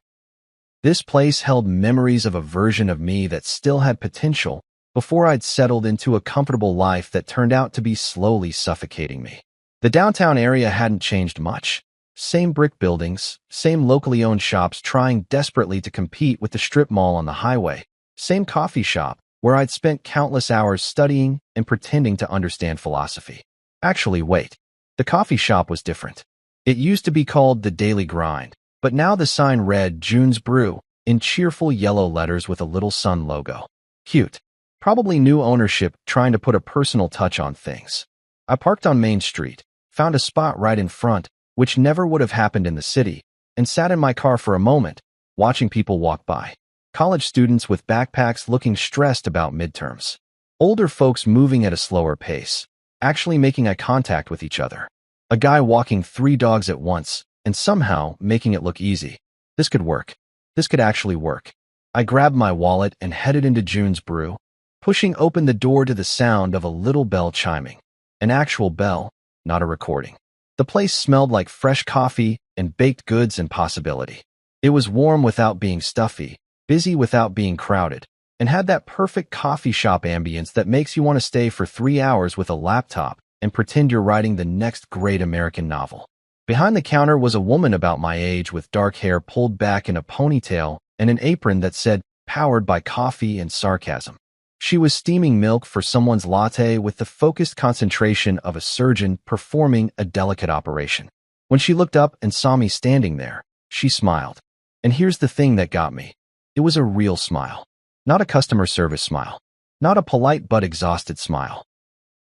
This place held memories of a version of me that still had potential before I'd settled into a comfortable life that turned out to be slowly suffocating me. The downtown area hadn't changed much. Same brick buildings, same locally owned shops trying desperately to compete with the strip mall on the highway, same coffee shop where I'd spent countless hours studying and pretending to understand philosophy. Actually, wait. The coffee shop was different. It used to be called The Daily Grind, but now the sign read June's Brew in cheerful yellow letters with a little sun logo. Cute. Probably new ownership trying to put a personal touch on things. I parked on Main Street, found a spot right in front, which never would have happened in the city, and sat in my car for a moment, watching people walk by. College students with backpacks looking stressed about midterms. Older folks moving at a slower pace, actually making eye contact with each other. A guy walking 3 dogs at once, and somehow making it look easy. This could work. This could actually work. I grabbed my wallet and headed into June's Brew, pushing open the door to the sound of a little bell chiming. An actual bell, not a recording. The place smelled like fresh coffee and baked goods and possibility. It was warm without being stuffy, busy without being crowded, and had that perfect coffee shop ambience that makes you want to stay for 3 hours with a laptop and pretend you're writing the next great American novel. Behind the counter was a woman about my age with dark hair pulled back in a ponytail and an apron that said, "Powered by coffee and sarcasm." She was steaming milk for someone's latte with the focused concentration of a surgeon performing a delicate operation. When she looked up and saw me standing there, she smiled. And here's the thing that got me. It was a real smile. Not a customer service smile. Not a polite but exhausted smile.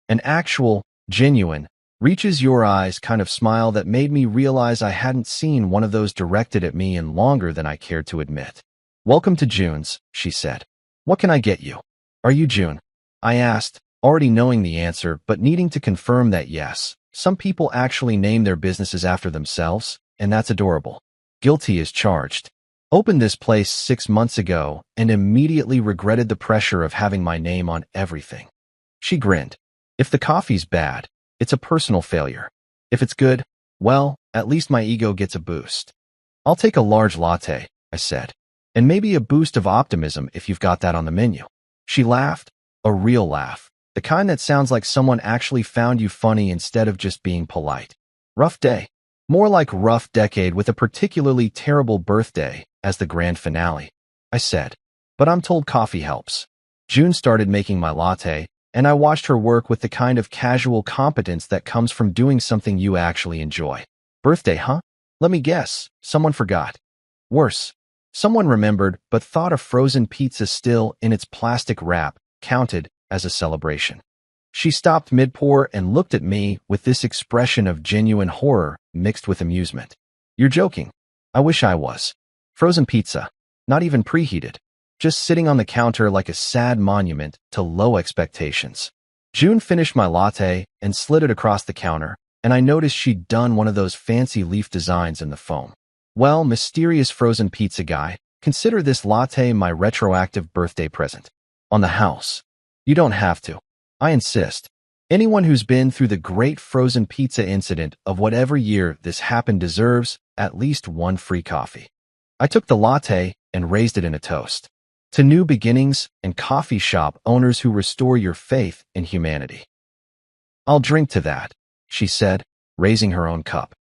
An actual, genuine, reaches your eyes kind of smile that made me realize I hadn't seen one of those directed at me in longer than I cared to admit. "Welcome to June's," she said. "What can I get you?" "Are you June?" I asked, already knowing the answer but needing to confirm that yes, some people actually name their businesses after themselves, and that's adorable. Guilty as charged. Opened this place 6 months ago and immediately regretted the pressure of having my name on everything. She grinned. "If the coffee's bad, it's a personal failure. If it's good, well, at least my ego gets a boost." "I'll take a large latte," I said. "And maybe a boost of optimism if you've got that on the menu." She laughed, a real laugh, the kind that sounds like someone actually found you funny instead of just being polite. "Rough day." "More like rough decade with a particularly terrible birthday as the grand finale," I said. "But I'm told coffee helps." June started making my latte, and I watched her work with the kind of casual competence that comes from doing something you actually enjoy. "Birthday, huh? Let me guess, someone forgot." Worse. Someone remembered but thought a frozen pizza still in its plastic wrap counted as a celebration. She stopped mid-pour and looked at me with this expression of genuine horror mixed with amusement. "You're joking." I wish I was. Frozen pizza. Not even preheated. Just sitting on the counter like a sad monument to low expectations. June finished my latte and slid it across the counter, and I noticed she'd done one of those fancy leaf designs in the foam. "Well, mysterious frozen pizza guy, consider this latte my retroactive birthday present. On the house. You don't have to. I insist. Anyone who's been through the great frozen pizza incident of whatever year this happened deserves at least one free coffee." I took the latte and raised it in a toast. To new beginnings and coffee shop owners who restore your faith in humanity. "I'll drink to that." she said, raising her own cup.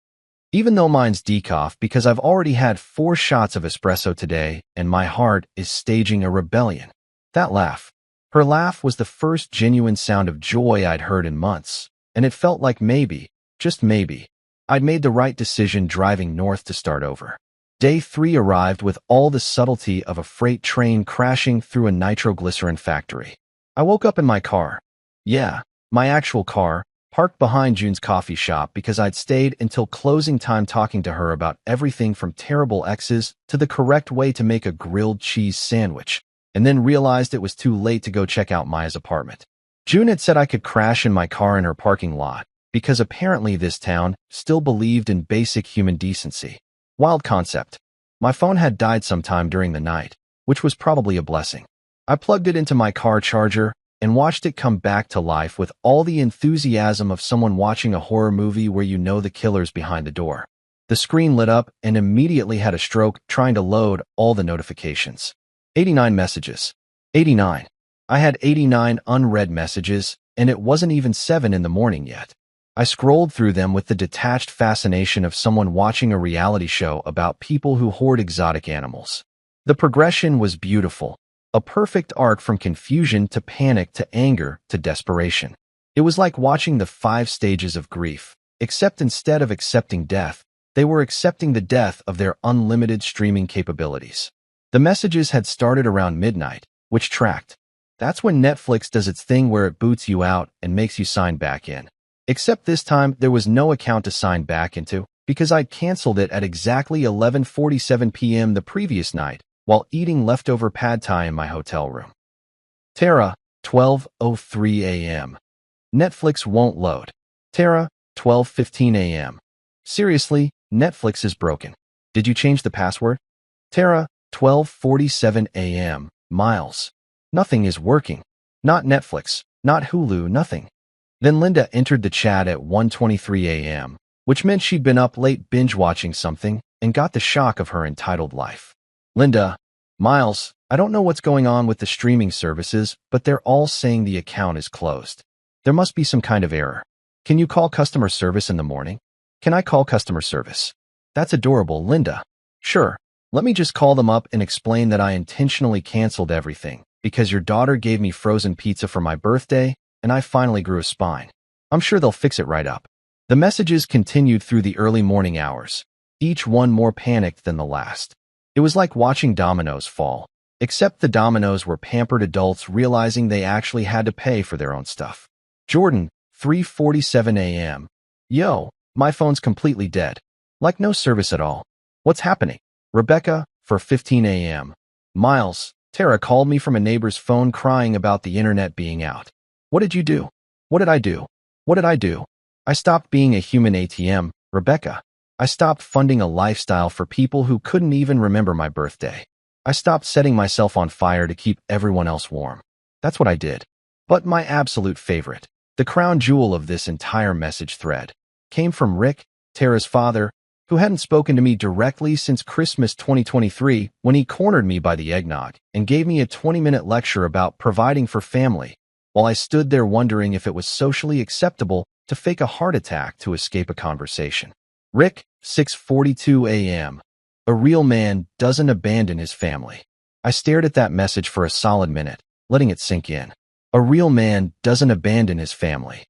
Even though mine's decaf because I've already had 4 shots of espresso today and my heart is staging a rebellion. That laugh. Her laugh was the first genuine sound of joy I'd heard in months, and it felt like maybe, just maybe, I'd made the right decision driving north to start over. Day 3 arrived with all the subtlety of a freight train crashing through a nitroglycerin factory. I woke up in my car. Yeah, my actual car, parked behind June's coffee shop because I'd stayed until closing time talking to her about everything from terrible exes to the correct way to make a grilled cheese sandwich, and then realized it was too late to go check out Maya's apartment. June had said I could crash in my car in her parking lot because apparently this town still believed in basic human decency. Wild concept. My phone had died sometime during the night, which was probably a blessing. I plugged it into my car charger and watched it come back to life with all the enthusiasm of someone watching a horror movie where you know the killer's behind the door. The screen lit up and immediately had a stroke trying to load all the notifications. 89 messages. 89. I had 89 unread messages, and it wasn't even 7 in the morning yet. I scrolled through them with the detached fascination of someone watching a reality show about people who hoard exotic animals. The progression was beautiful, a perfect arc from confusion to panic to anger to desperation. It was like watching the 5 stages of grief, except instead of accepting death, they were accepting the death of their unlimited streaming capabilities. The messages had started around midnight, which tracked. That's when Netflix does its thing where it boots you out and makes you sign back in. Except this time, there was no account to sign back into, because I'd canceled it at exactly 11:47 p.m. the previous night, while eating leftover pad thai in my hotel room. Tara, 12:03 a.m. Netflix won't load. Tara, 12:15 a.m. Seriously, Netflix is broken. Did you change the password? Tara, 12:47 a.m. Miles. Nothing is working. Not Netflix, not Hulu, nothing. Then Linda entered the chat at 1:23 a.m., which meant she'd been up late binge-watching something and got the shock of her entitled life. Linda, Miles, I don't know what's going on with the streaming services, but they're all saying the account is closed. There must be some kind of error. Can you call customer service in the morning? Can I call customer service? That's adorable, Linda. Sure. Let me just call them up and explain that I intentionally canceled everything because your daughter gave me frozen pizza for my birthday and I finally grew a spine. I'm sure they'll fix it right up. The messages continued through the early morning hours, each one more panicked than the last. It was like watching dominoes fall, except the dominoes were pampered adults realizing they actually had to pay for their own stuff. Jordan, 3:47 a.m. Yo, my phone's completely dead. Like no service at all. What's happening? Rebecca, 4:15 a.m. Miles, Tara called me from a neighbor's phone crying about the internet being out. What did you do? What did I do? What did I do? I stopped being a human ATM, Rebecca. I stopped funding a lifestyle for people who couldn't even remember my birthday. I stopped setting myself on fire to keep everyone else warm. That's what I did. But my absolute favorite, the crown jewel of this entire message thread, came from Rick, Tara's father, who hadn't spoken to me directly since Christmas 2023 when he cornered me by the eggnog and gave me a 20-minute lecture about providing for family, while I stood there wondering if it was socially acceptable to fake a heart attack to escape a conversation. Rick, 6:42 a.m. A real man doesn't abandon his family. I stared at that message for a solid minute, letting it sink in. A real man doesn't abandon his family.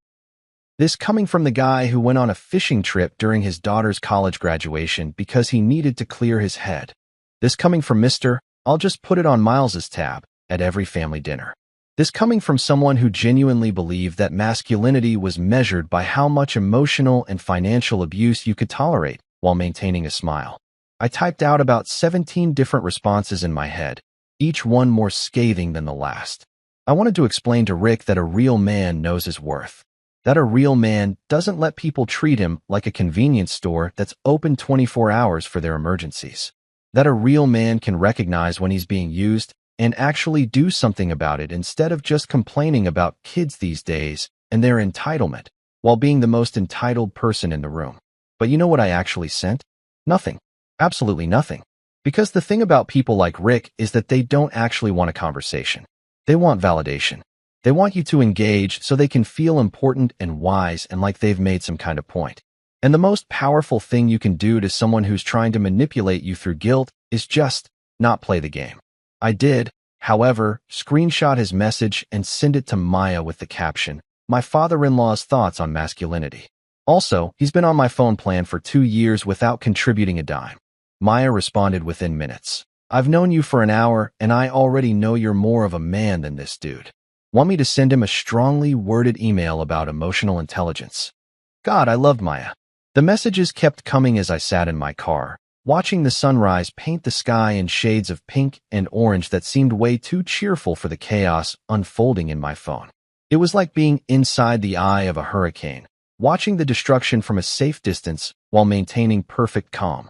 This coming from the guy who went on a fishing trip during his daughter's college graduation because he needed to clear his head. This coming from Mr. I'll just put it on Miles's tab at every family dinner. This coming from someone who genuinely believed that masculinity was measured by how much emotional and financial abuse you could tolerate while maintaining a smile. I typed out about 17 different responses in my head, each one more scathing than the last. I wanted to explain to Rick that a real man knows his worth. That a real man doesn't let people treat him like a convenience store that's open 24 hours for their emergencies. That a real man can recognize when he's being used and actually do something about it instead of just complaining about kids these days and their entitlement, while being the most entitled person in the room. But you know what I actually sent? Nothing. Absolutely nothing. Because the thing about people like Rick is that they don't actually want a conversation. They want validation. They want you to engage so they can feel important and wise and like they've made some kind of point. And the most powerful thing you can do to someone who's trying to manipulate you through guilt is just not play the game. I did, however, screenshot his message and send it to Maya with the caption, "My father-in-law's thoughts on masculinity." Also, he's been on my phone plan for 2 years without contributing a dime. Maya responded within minutes. "I've known you for an hour, and I already know you're more of a man than this dude. Want me to send him a strongly worded email about emotional intelligence?" God, I loved Maya. The messages kept coming as I sat in my car, watching the sunrise paint the sky in shades of pink and orange that seemed way too cheerful for the chaos unfolding in my phone. It was like being inside the eye of a hurricane, watching the destruction from a safe distance while maintaining perfect calm.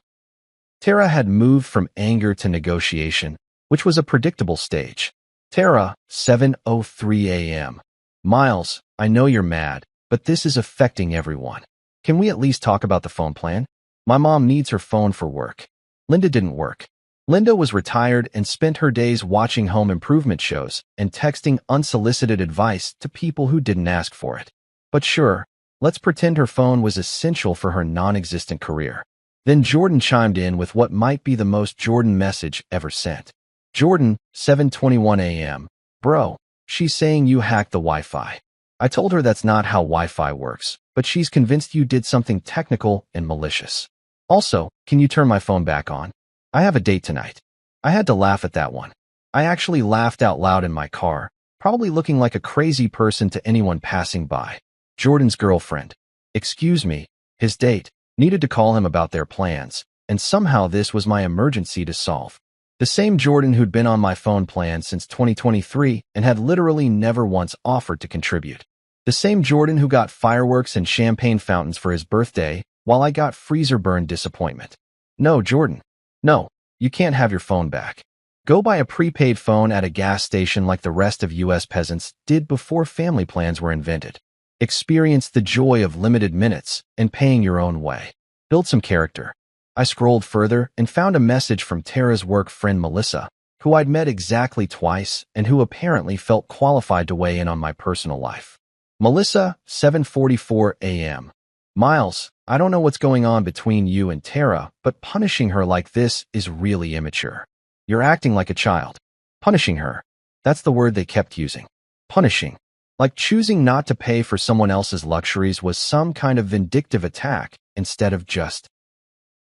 Tara had moved from anger to negotiation, which was a predictable stage. Tara, 7:03 a.m. Miles, I know you're mad, but this is affecting everyone. Can we at least talk about the phone plan? My mom needs her phone for work. Linda didn't work. Linda was retired and spent her days watching home improvement shows and texting unsolicited advice to people who didn't ask for it. But sure, let's pretend her phone was essential for her non-existent career. Then Jordan chimed in with what might be the most Jordan message ever sent. Jordan, 7:21 a.m. Bro, she's saying you hacked the Wi-Fi. I told her that's not how Wi-Fi works, but she's convinced you did something technical and malicious. Also, can you turn my phone back on? I have a date tonight. I had to laugh at that one. I actually laughed out loud in my car, probably looking like a crazy person to anyone passing by. Jordan's girlfriend. Excuse me, his date. Needed to call him about their plans, and somehow this was my emergency to solve. The same Jordan who'd been on my phone plan since 2023 and had literally never once offered to contribute. The same Jordan who got fireworks and champagne fountains for his birthday, while I got freezer burn disappointment. No, Jordan. No, you can't have your phone back. Go buy a prepaid phone at a gas station like the rest of US peasants did before family plans were invented. Experience the joy of limited minutes and paying your own way. Build some character. I scrolled further and found a message from Tara's work friend Melissa, who I'd met exactly twice and who apparently felt qualified to weigh in on my personal life. Melissa, 7:44 a.m. Miles, I don't know what's going on between you and Tara, but punishing her like this is really immature. You're acting like a child. Punishing her. That's the word they kept using. Punishing. Like choosing not to pay for someone else's luxuries was some kind of vindictive attack instead of just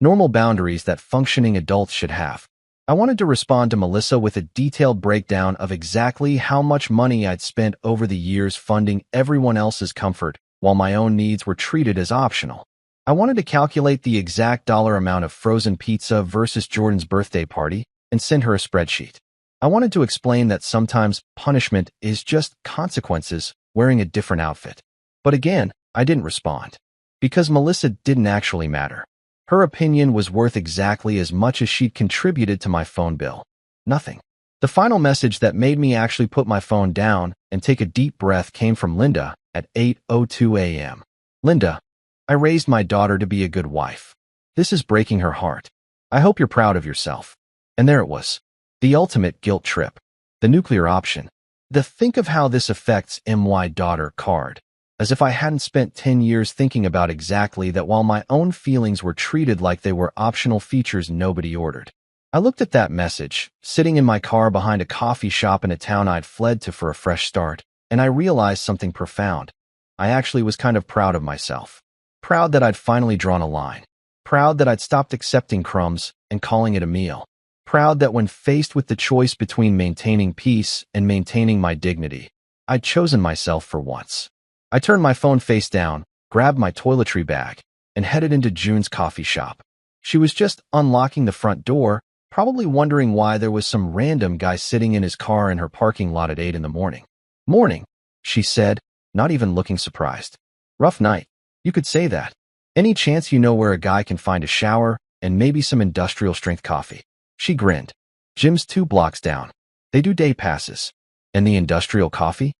normal boundaries that functioning adults should have. I wanted to respond to Melissa with a detailed breakdown of exactly how much money I'd spent over the years funding everyone else's comfort while my own needs were treated as optional. I wanted to calculate the exact dollar amount of frozen pizza versus Jordan's birthday party and send her a spreadsheet. I wanted to explain that sometimes punishment is just consequences wearing a different outfit. But again, I didn't respond. Because Melissa didn't actually matter. Her opinion was worth exactly as much as she'd contributed to my phone bill. Nothing. The final message that made me actually put my phone down and take a deep breath came from Linda at 8:02 a.m. Linda, I raised my daughter to be a good wife. This is breaking her heart. I hope you're proud of yourself. And there it was. The ultimate guilt trip. The nuclear option. The think of how this affects my daughter card. As if I hadn't spent 10 years thinking about exactly that while my own feelings were treated like they were optional features nobody ordered. I looked at that message, sitting in my car behind a coffee shop in a town I'd fled to for a fresh start, and I realized something profound. I actually was kind of proud of myself. Proud that I'd finally drawn a line. Proud that I'd stopped accepting crumbs and calling it a meal. Proud that when faced with the choice between maintaining peace and maintaining my dignity, I'd chosen myself for once. I turned my phone face down, grabbed my toiletry bag, and headed into June's coffee shop. She was just unlocking the front door, probably wondering why there was some random guy sitting in his car in her parking lot at 8 in the morning. Morning, she said, not even looking surprised. Rough night. You could say that. Any chance you know where a guy can find a shower and maybe some industrial strength coffee? She grinned. Gym's 2 blocks down. They do day passes. And the industrial coffee?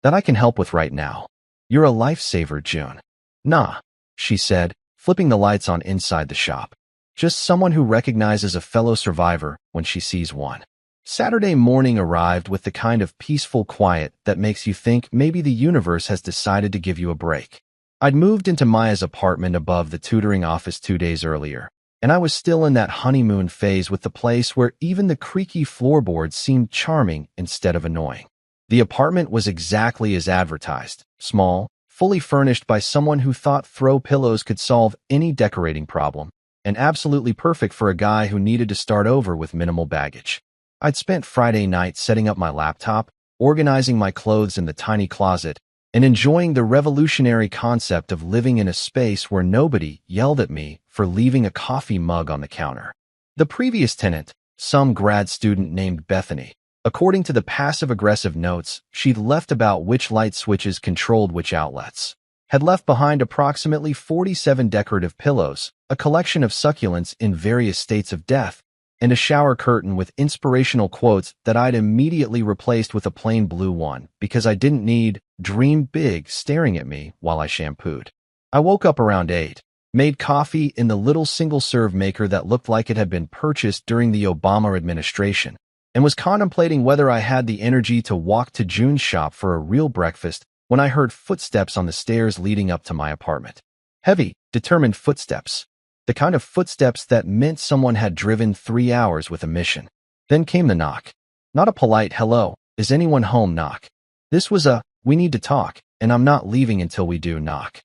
That I can help with right now. You're a lifesaver, June. Nah, she said, flipping the lights on inside the shop. Just someone who recognizes a fellow survivor when she sees one. Saturday morning arrived with the kind of peaceful quiet that makes you think maybe the universe has decided to give you a break. I'd moved into Maya's apartment above the tutoring office 2 days earlier, and I was still in that honeymoon phase with the place where even the creaky floorboards seemed charming instead of annoying. The apartment was exactly as advertised, small, fully furnished by someone who thought throw pillows could solve any decorating problem, and absolutely perfect for a guy who needed to start over with minimal baggage. I'd spent Friday night setting up my laptop, organizing my clothes in the tiny closet, and enjoying the revolutionary concept of living in a space where nobody yelled at me for leaving a coffee mug on the counter. The previous tenant, some grad student named Bethany, according to the passive-aggressive notes she'd left about which light switches controlled which outlets, had left behind approximately 47 decorative pillows, a collection of succulents in various states of death, and a shower curtain with inspirational quotes that I'd immediately replaced with a plain blue one because I didn't need "dream big" staring at me while I shampooed. I woke up around 8, made coffee in the little single-serve maker that looked like it had been purchased during the Obama administration, and was contemplating whether I had the energy to walk to June's shop for a real breakfast when I heard footsteps on the stairs leading up to my apartment. Heavy, determined footsteps. The kind of footsteps that meant someone had driven 3 hours with a mission. Then came the knock. Not a polite "hello, is anyone home" knock. This was a "we need to talk, and I'm not leaving until we do" knock.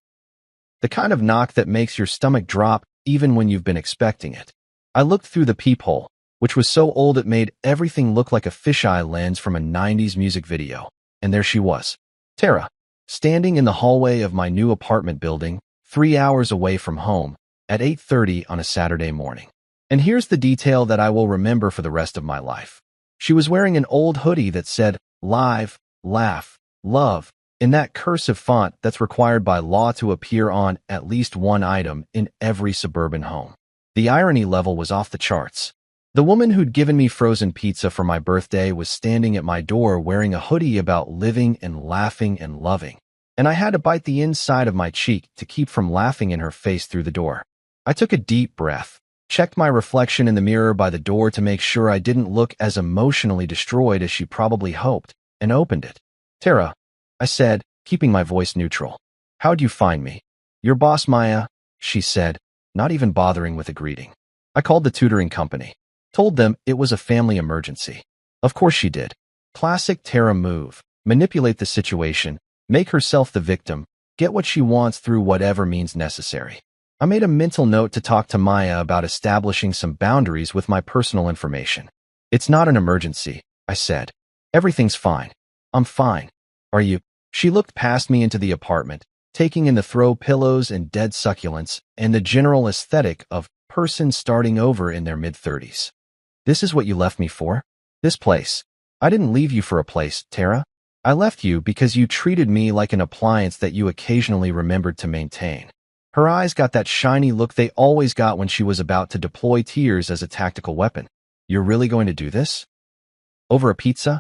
The kind of knock that makes your stomach drop even when you've been expecting it. I looked through the peephole, which was so old it made everything look like a fisheye lens from a 90s music video, and there she was, Tara, standing in the hallway of my new apartment building, 3 hours away from home, at 8:30 on a Saturday morning. And here's the detail that I will remember for the rest of my life. She was wearing an old hoodie that said, "Live, Laugh, Love," in that cursive font that's required by law to appear on at least one item in every suburban home. The irony level was off the charts. The woman who'd given me frozen pizza for my birthday was standing at my door wearing a hoodie about living and laughing and loving, and I had to bite the inside of my cheek to keep from laughing in her face through the door. I took a deep breath, checked my reflection in the mirror by the door to make sure I didn't look as emotionally destroyed as she probably hoped, and opened it. "Tara," I said, keeping my voice neutral. "How'd you find me?" "Your boss, Maya," she said, not even bothering with a greeting. "I called the tutoring company. Told them it was a family emergency." Of course she did. Classic Tara move. Manipulate the situation, make herself the victim, get what she wants through whatever means necessary. I made a mental note to talk to Maya about establishing some boundaries with my personal information. "It's not an emergency," I said. "Everything's fine. I'm fine. Are you?" She looked past me into the apartment, taking in the throw pillows and dead succulents and the general aesthetic of person starting over in their mid-30s. "This is what you left me for? This place?" "I didn't leave you for a place, Tara. I left you because you treated me like an appliance that you occasionally remembered to maintain." Her eyes got that shiny look they always got when she was about to deploy tears as a tactical weapon. "You're really going to do this? Over a pizza?"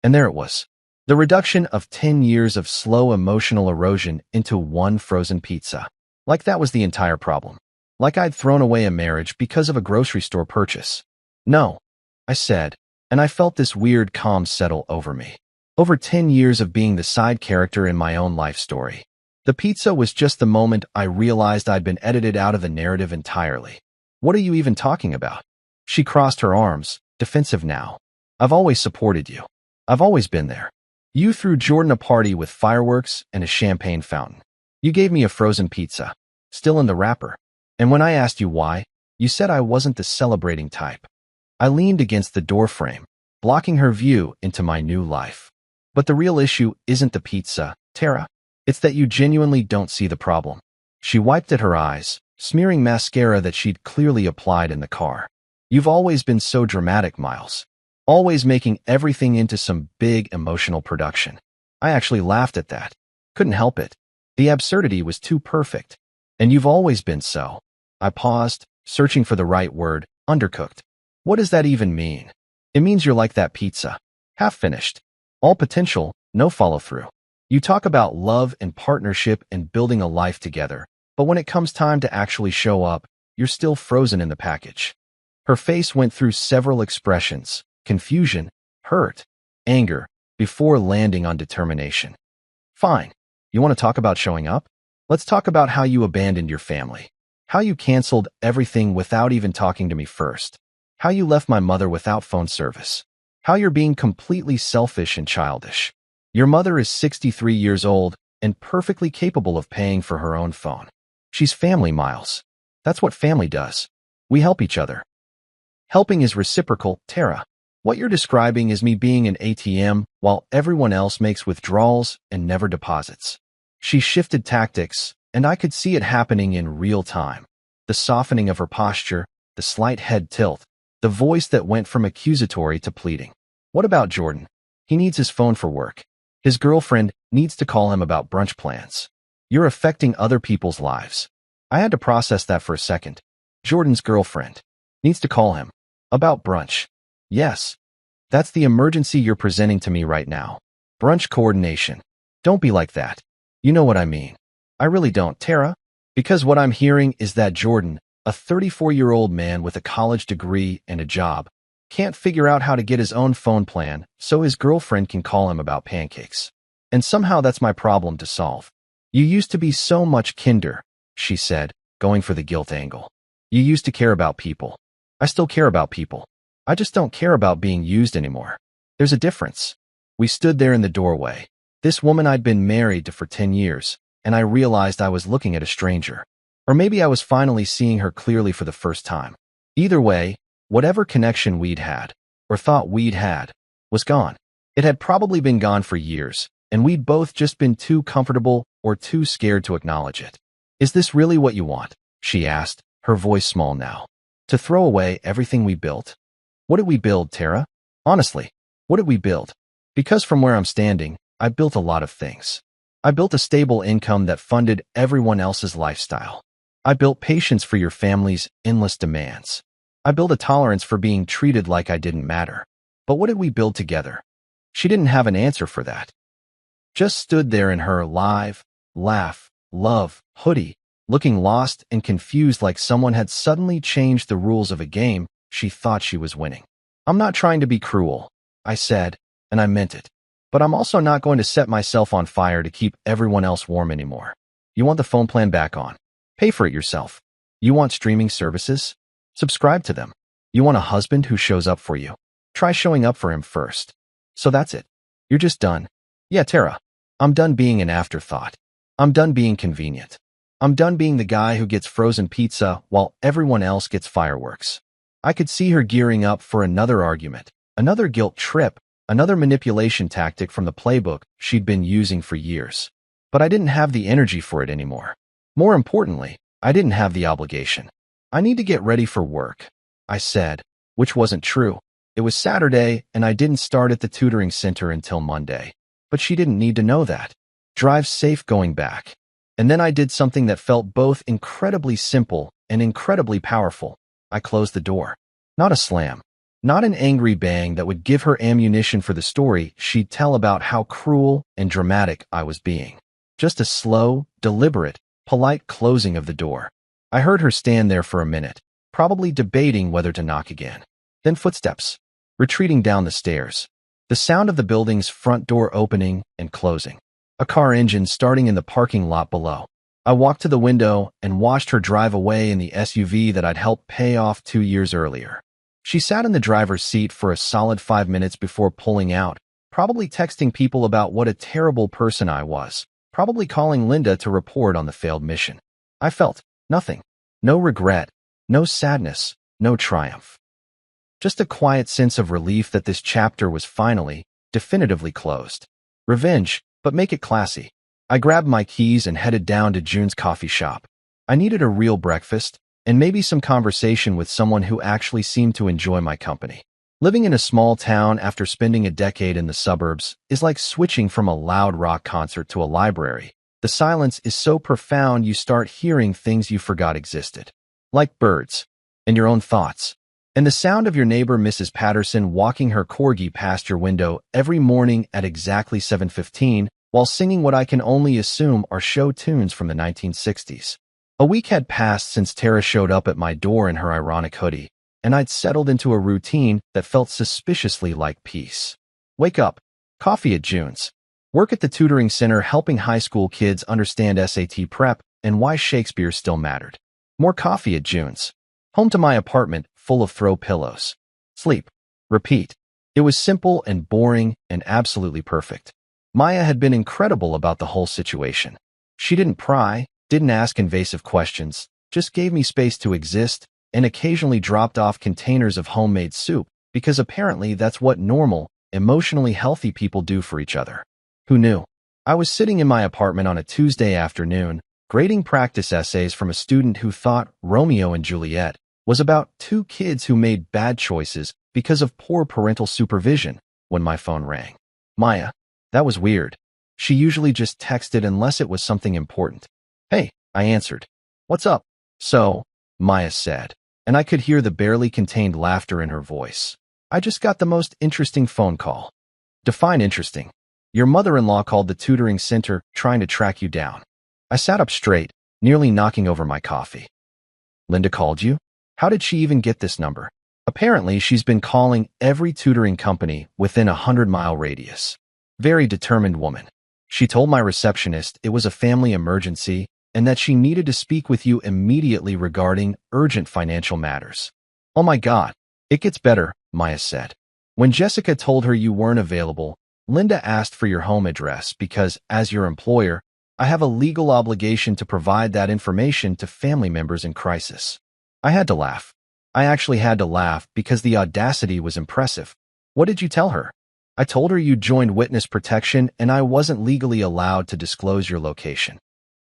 And there it was. The reduction of 10 years of slow emotional erosion into one frozen pizza. Like that was the entire problem. Like I'd thrown away a marriage because of a grocery store purchase. "No," I said, and I felt this weird calm settle over me. Over 10 years of being the side character in my own life story. The pizza was just the moment I realized I'd been edited out of the narrative entirely. "What are you even talking about?" She crossed her arms, defensive now. "I've always supported you. I've always been there. You threw Jordan a party with fireworks and a champagne fountain. You gave me a frozen pizza, still in the wrapper. And when I asked you why, you said I wasn't the celebrating type." I leaned against the doorframe, blocking her view into my new life. "But the real issue isn't the pizza, Tara. It's that you genuinely don't see the problem." She wiped at her eyes, smearing mascara that she'd clearly applied in the car. "You've always been so dramatic, Miles. Always making everything into some big emotional production." I actually laughed at that. Couldn't help it. The absurdity was too perfect. "And you've always been so." I paused, searching for the right word, undercooked. What does that even mean? It means you're like that pizza. Half finished. All potential, no follow-through. You talk about love and partnership and building a life together, but when it comes time to actually show up, you're still frozen in the package. Her face went through several expressions, confusion, hurt, anger, before landing on determination. Fine. You want to talk about showing up? Let's talk about how you abandoned your family. How you canceled everything without even talking to me first. How you left my mother without phone service. How you're being completely selfish and childish. Your mother is 63 years old and perfectly capable of paying for her own phone. She's family, Miles. That's what family does. We help each other. Helping is reciprocal, Tara. What you're describing is me being an ATM while everyone else makes withdrawals and never deposits. She shifted tactics, and I could see it happening in real time. The softening of her posture, the slight head tilt, the voice that went from accusatory to pleading. What about Jordan? He needs his phone for work. His girlfriend needs to call him about brunch plans. You're affecting other people's lives. I had to process that for a second. Jordan's girlfriend needs to call him about brunch. Yes, that's the emergency you're presenting to me right now. Brunch coordination. Don't be like that. You know what I mean. I really don't, Tara. Because what I'm hearing is that Jordan, a 34-year-old man with a college degree and a job, can't figure out how to get his own phone plan so his girlfriend can call him about pancakes. And somehow that's my problem to solve. You used to be so much kinder, she said, going for the guilt angle. You used to care about people. I still care about people. I just don't care about being used anymore. There's a difference. We stood there in the doorway. This woman I'd been married to for 10 years, and I realized I was looking at a stranger. Or maybe I was finally seeing her clearly for the first time. Either way, whatever connection we'd had, or thought we'd had, was gone. It had probably been gone for years, and we'd both just been too comfortable or too scared to acknowledge it. Is this really what you want? She asked, her voice small now. To throw away everything we built? What did we build, Tara? Honestly, what did we build? Because from where I'm standing, I built a lot of things. I built a stable income that funded everyone else's lifestyle. I built patience for your family's endless demands. I built a tolerance for being treated like I didn't matter. But what did we build together? She didn't have an answer for that. Just stood there in her live, laugh, love, hoodie, looking lost and confused like someone had suddenly changed the rules of a game she thought she was winning. I'm not trying to be cruel, I said, and I meant it. But I'm also not going to set myself on fire to keep everyone else warm anymore. You want the phone plan back on? Pay for it yourself. You want streaming services? Subscribe to them. You want a husband who shows up for you? Try showing up for him first. So that's it. You're just done. Yeah, Tara. I'm done being an afterthought. I'm done being convenient. I'm done being the guy who gets frozen pizza while everyone else gets fireworks. I could see her gearing up for another argument, another guilt trip, another manipulation tactic from the playbook she'd been using for years. But I didn't have the energy for it anymore. More importantly, I didn't have the obligation. I need to get ready for work, I said, which wasn't true. It was Saturday, and I didn't start at the tutoring center until Monday. But she didn't need to know that. Drive safe going back. And then I did something that felt both incredibly simple and incredibly powerful. I closed the door. Not a slam. Not an angry bang that would give her ammunition for the story she'd tell about how cruel and dramatic I was being. Just a slow, deliberate, polite closing of the door. I heard her stand there for a minute, probably debating whether to knock again. Then footsteps, retreating down the stairs. The sound of the building's front door opening and closing. A car engine starting in the parking lot below. I walked to the window and watched her drive away in the SUV that I'd helped pay off 2 years earlier. She sat in the driver's seat for a solid 5 minutes before pulling out, probably texting people about what a terrible person I was, probably calling Linda to report on the failed mission. I felt nothing. No regret, no sadness, no triumph. Just a quiet sense of relief that this chapter was finally, definitively closed. Revenge, but make it classy. I grabbed my keys and headed down to June's coffee shop. I needed a real breakfast, and maybe some conversation with someone who actually seemed to enjoy my company. Living in a small town after spending a decade in the suburbs is like switching from a loud rock concert to a library. The silence is so profound you start hearing things you forgot existed. Like birds, and your own thoughts. And the sound of your neighbor Mrs. Patterson walking her corgi past your window every morning at exactly 7:15 while singing what I can only assume are show tunes from the 1960s. A week had passed since Tara showed up at my door in her ironic hoodie, and I'd settled into a routine that felt suspiciously like peace. Wake up, coffee at June's. Work at the tutoring center helping high school kids understand SAT prep and why Shakespeare still mattered. More coffee at June's. Home to my apartment full of throw pillows. Sleep. Repeat. It was simple and boring and absolutely perfect. Maya had been incredible about the whole situation. She didn't pry, didn't ask invasive questions, just gave me space to exist, and occasionally dropped off containers of homemade soup, because apparently that's what normal, emotionally healthy people do for each other. Who knew? I was sitting in my apartment on a Tuesday afternoon, grading practice essays from a student who thought Romeo and Juliet was about two kids who made bad choices because of poor parental supervision, when my phone rang. Maya. That was weird. She usually just texted unless it was something important. Hey, I answered. What's up? So, Maya said, and I could hear the barely contained laughter in her voice. I just got the most interesting phone call. Define interesting. Your mother-in-law called the tutoring center trying to track you down. I sat up straight, nearly knocking over my coffee. Linda called you? How did she even get this number? Apparently, she's been calling every tutoring company within a 100-mile radius. Very determined woman. She told my receptionist it was a family emergency and that she needed to speak with you immediately regarding urgent financial matters. Oh my God, it gets better, Maya said. When Jessica told her you weren't available, Linda asked for your home address because, as your employer, I have a legal obligation to provide that information to family members in crisis. I had to laugh. I actually had to laugh because the audacity was impressive. What did you tell her? I told her you joined witness protection and I wasn't legally allowed to disclose your location.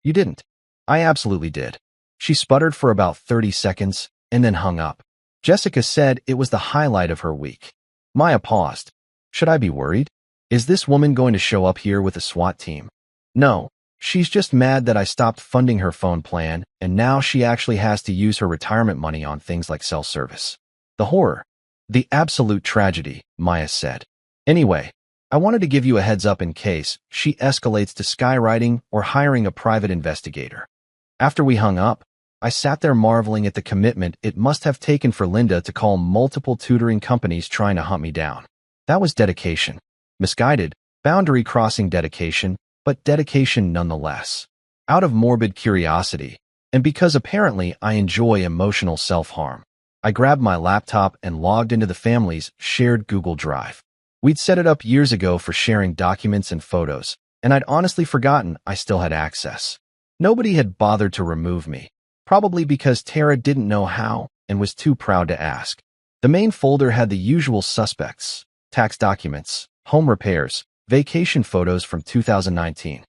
You didn't. I absolutely did. She sputtered for about 30 seconds and then hung up. Jessica said it was the highlight of her week. Maya paused. Should I be worried? Is this woman going to show up here with a SWAT team? No, she's just mad that I stopped funding her phone plan and now she actually has to use her retirement money on things like cell service. The horror. The absolute tragedy, Maya said. Anyway, I wanted to give you a heads up in case she escalates to skywriting or hiring a private investigator. After we hung up, I sat there marveling at the commitment it must have taken for Linda to call multiple tutoring companies trying to hunt me down. That was dedication. Misguided, boundary-crossing dedication, but dedication nonetheless. Out of morbid curiosity, and because apparently I enjoy emotional self-harm, I grabbed my laptop and logged into the family's shared Google Drive. We'd set it up years ago for sharing documents and photos, and I'd honestly forgotten I still had access. Nobody had bothered to remove me, probably because Tara didn't know how and was too proud to ask. The main folder had the usual suspects: tax documents, home repairs, vacation photos from 2019.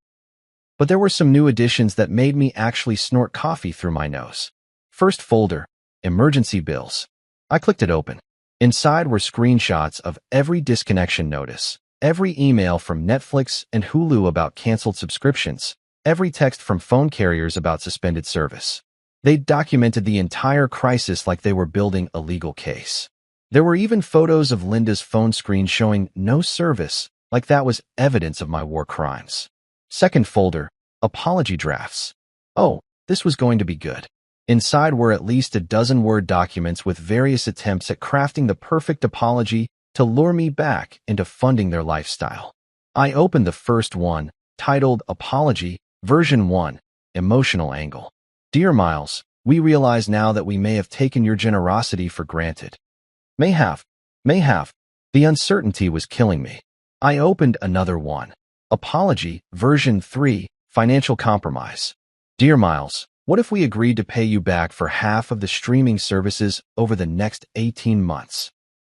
But there were some new additions that made me actually snort coffee through my nose. First folder, emergency bills. I clicked it open. Inside were screenshots of every disconnection notice, every email from Netflix and Hulu about canceled subscriptions, every text from phone carriers about suspended service. They documented the entire crisis like they were building a legal case. There were even photos of Linda's phone screen showing no service, like that was evidence of my war crimes. Second folder, apology drafts. Oh, this was going to be good. Inside were at least a dozen Word documents with various attempts at crafting the perfect apology to lure me back into funding their lifestyle. I opened the first one, titled Apology, Version 1, Emotional Angle. Dear Miles, we realize now that we may have taken your generosity for granted. May have. The uncertainty was killing me. I opened another one. Apology, Version 3, Financial Compromise. Dear Miles, what if we agreed to pay you back for half of the streaming services over the next 18 months?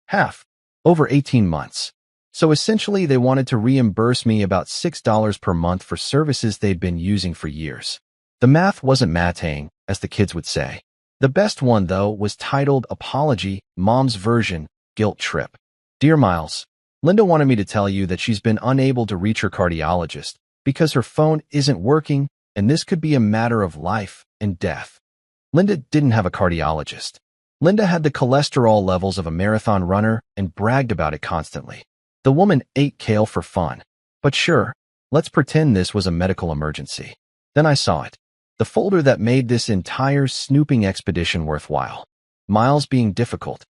Half. Over 18 months. So essentially, they wanted to reimburse me about $6 per month for services they'd been using for years. The math wasn't mathing, as the kids would say. The best one, though, was titled Apology, Mom's Version, Guilt Trip. Dear Miles, Linda wanted me to tell you that she's been unable to reach her cardiologist because her phone isn't working, and this could be a matter of life and death. Linda didn't have a cardiologist. Linda had the cholesterol levels of a marathon runner and bragged about it constantly. The woman ate kale for fun. But sure, let's pretend this was a medical emergency. Then I saw it. The folder that made this entire snooping expedition worthwhile. Miles being difficult.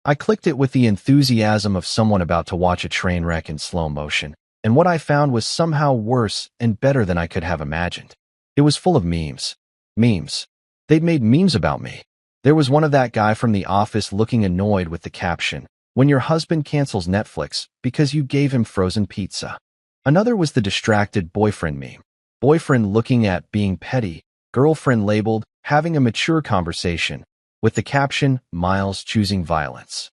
I clicked it with the enthusiasm of someone about to watch a train wreck in slow motion, and what I found was somehow worse and better than I could have imagined. It was full of memes. Memes. They'd made memes about me. There was one of that guy from The Office looking annoyed with the caption, "When your husband cancels Netflix because you gave him frozen pizza." Another was the distracted boyfriend meme. Boyfriend looking at being petty, girlfriend labeled having a mature conversation, with the caption, "Miles choosing violence."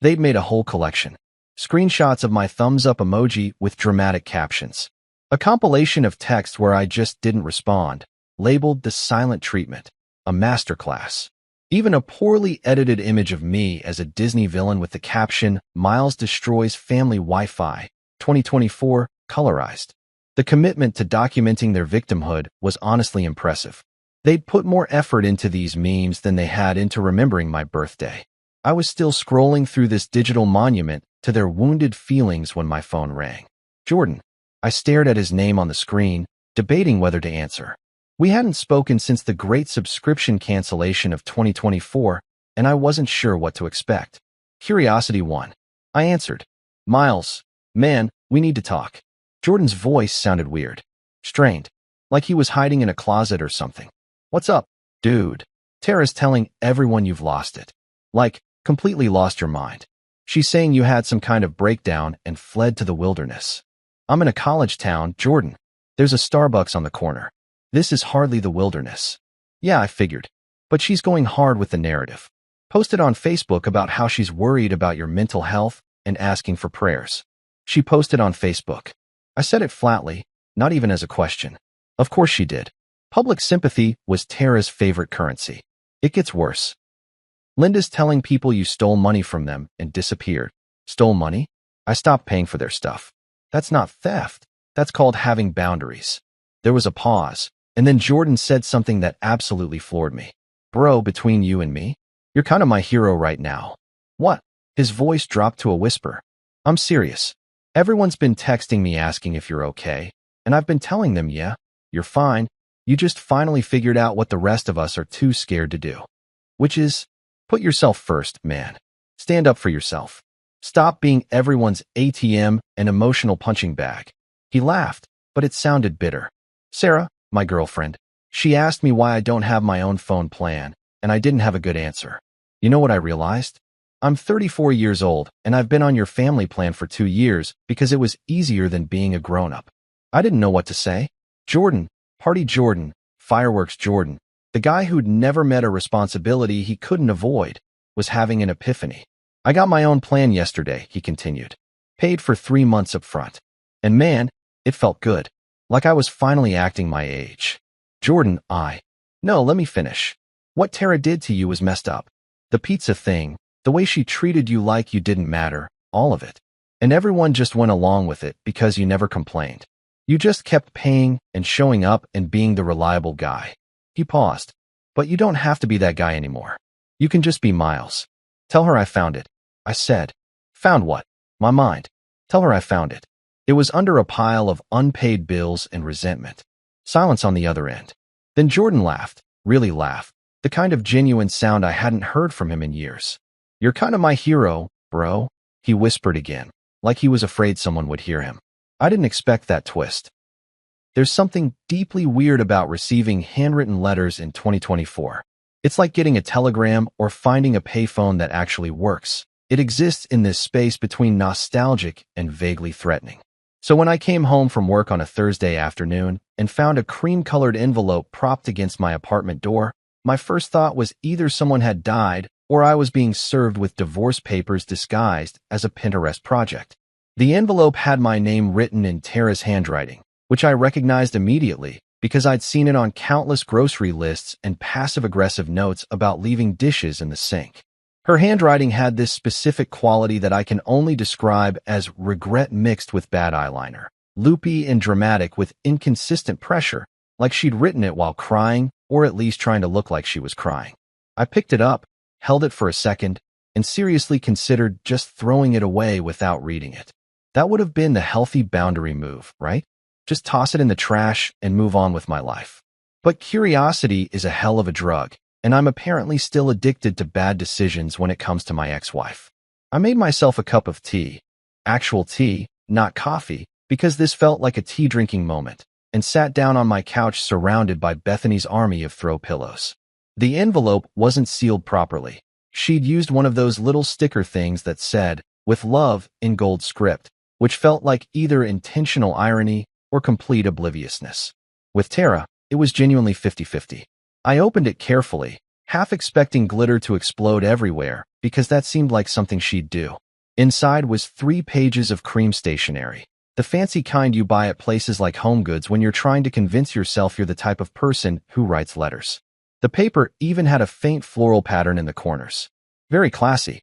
They'd made a whole collection. Screenshots of my thumbs up emoji with dramatic captions. A compilation of text where I just didn't respond, labeled the silent treatment, a masterclass. Even a poorly edited image of me as a Disney villain with the caption, "Miles destroys family Wi-Fi, 2024, colorized." The commitment to documenting their victimhood was honestly impressive. They'd put more effort into these memes than they had into remembering my birthday. I was still scrolling through this digital monument to their wounded feelings when my phone rang. Jordan. I stared at his name on the screen, debating whether to answer. We hadn't spoken since the great subscription cancellation of 2024, and I wasn't sure what to expect. Curiosity won. I answered. "Miles, man, we need to talk." Jordan's voice sounded weird. Strained. Like he was hiding in a closet or something. "What's up, dude?" Tara's telling everyone you've lost it. Like, completely lost your mind. She's saying you had some kind of breakdown and fled to the wilderness. "I'm in a college town, Jordan. There's a Starbucks on the corner. This is hardly the wilderness." "Yeah, I figured." But she's going hard with the narrative. Posted on Facebook about how she's worried about your mental health and asking for prayers. She posted on Facebook. I said it flatly, not even as a question. Of course she did. Public sympathy was Tara's favorite currency. It gets worse. Linda's telling people you stole money from them and disappeared. Stole money? I stopped paying for their stuff. That's not theft. That's called having boundaries. There was a pause, and then Jordan said something that absolutely floored me. "Bro, between you and me, you're kind of my hero right now." "What?" His voice dropped to a whisper. "I'm serious. Everyone's been texting me asking if you're okay, and I've been telling them, yeah, you're fine. You just finally figured out what the rest of us are too scared to do. Which is, put yourself first, man. Stand up for yourself. Stop being everyone's ATM and emotional punching bag." He laughed, but it sounded bitter. Sarah, my girlfriend, she asked me why I don't have my own phone plan, and I didn't have a good answer. You know what I realized? I'm 34 years old, and I've been on your family plan for 2 years because it was easier than being a grown-up. I didn't know what to say. Jordan, Party Jordan, Fireworks Jordan, the guy who'd never met a responsibility he couldn't avoid, was having an epiphany. "I got my own plan yesterday," he continued. "Paid for 3 months up front. And man, it felt good. Like I was finally acting my age." Jordan, No, let me finish. "What Tara did to you was messed up. The pizza thing, the way she treated you like you didn't matter, all of it. And everyone just went along with it because you never complained. You just kept paying and showing up and being the reliable guy." He paused. "But you don't have to be that guy anymore. You can just be Miles. Tell her I found it." I said. "Found what?" "My mind. Tell her I found it." It was under a pile of unpaid bills and resentment. Silence on the other end. Then Jordan laughed, really laughed, the kind of genuine sound I hadn't heard from him in years. "You're kind of my hero, bro," he whispered again, like he was afraid someone would hear him. I didn't expect that twist. There's something deeply weird about receiving handwritten letters in 2024. It's like getting a telegram or finding a payphone that actually works. It exists in this space between nostalgic and vaguely threatening. So when I came home from work on a Thursday afternoon and found a cream-colored envelope propped against my apartment door, my first thought was either someone had died or I was being served with divorce papers disguised as a Pinterest project. The envelope had my name written in Tara's handwriting, which I recognized immediately because I'd seen it on countless grocery lists and passive-aggressive notes about leaving dishes in the sink. Her handwriting had this specific quality that I can only describe as regret mixed with bad eyeliner, loopy and dramatic with inconsistent pressure, like she'd written it while crying or at least trying to look like she was crying. I picked it up, held it for a second, and seriously considered just throwing it away without reading it. That would have been the healthy boundary move, right? Just toss it in the trash and move on with my life. But curiosity is a hell of a drug, and I'm apparently still addicted to bad decisions when it comes to my ex-wife. I made myself a cup of tea. Actual tea, not coffee, because this felt like a tea-drinking moment, and sat down on my couch surrounded by Bethany's army of throw pillows. The envelope wasn't sealed properly. She'd used one of those little sticker things that said, "With love," in gold script, which felt like either intentional irony or complete obliviousness. With Tara, it was genuinely 50-50. I opened it carefully, half expecting glitter to explode everywhere, because that seemed like something she'd do. Inside was 3 pages of cream stationery, the fancy kind you buy at places like HomeGoods when you're trying to convince yourself you're the type of person who writes letters. The paper even had a faint floral pattern in the corners. Very classy.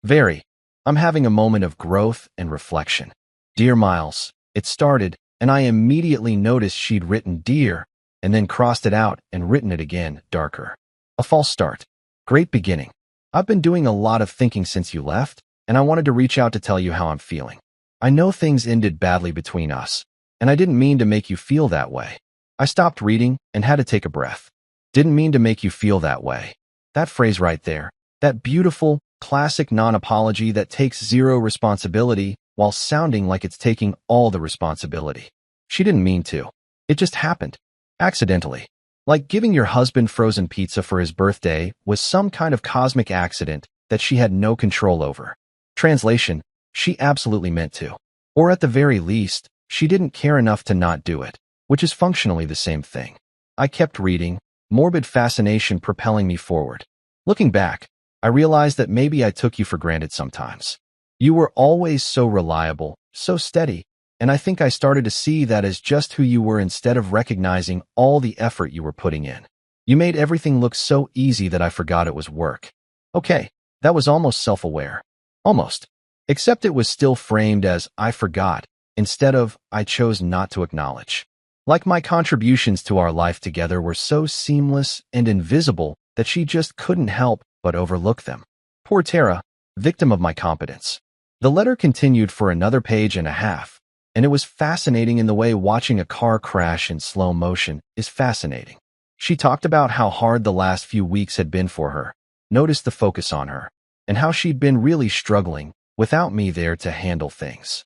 Very. I'm having a moment of growth and reflection. Dear Miles, it started, and I immediately noticed she'd written dear, and then crossed it out and written it again, darker. A false start. Great beginning. I've been doing a lot of thinking since you left, and I wanted to reach out to tell you how I'm feeling. I know things ended badly between us, and I didn't mean to make you feel that way. I stopped reading and had to take a breath. Didn't mean to make you feel that way. That phrase right there, that beautiful, classic non-apology that takes zero responsibility while sounding like it's taking all the responsibility. She didn't mean to. It just happened. Accidentally. Like giving your husband frozen pizza for his birthday was some kind of cosmic accident that she had no control over. Translation, she absolutely meant to. Or at the very least, she didn't care enough to not do it, which is functionally the same thing. I kept reading, morbid fascination propelling me forward. Looking back, I realized that maybe I took you for granted sometimes. You were always so reliable, so steady, and I think I started to see that as just who you were instead of recognizing all the effort you were putting in. You made everything look so easy that I forgot it was work. Okay, that was almost self-aware. Almost. Except it was still framed as "I forgot," instead of "I chose not to acknowledge." Like my contributions to our life together were so seamless and invisible that she just couldn't help but overlook them. Poor Tara, victim of my competence. The letter continued for another page and a half, and it was fascinating in the way watching a car crash in slow motion is fascinating. She talked about how hard the last few weeks had been for her, noticed the focus on her, and how she'd been really struggling without me there to handle things.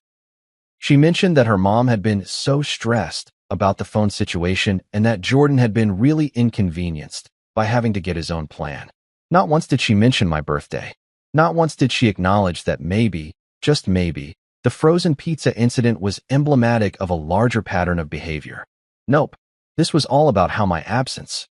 She mentioned that her mom had been so stressed about the phone situation and that Jordan had been really inconvenienced by having to get his own plan. Not once did she mention my birthday. Not once did she acknowledge that maybe, just maybe, the frozen pizza incident was emblematic of a larger pattern of behavior. Nope, this was all about how my absence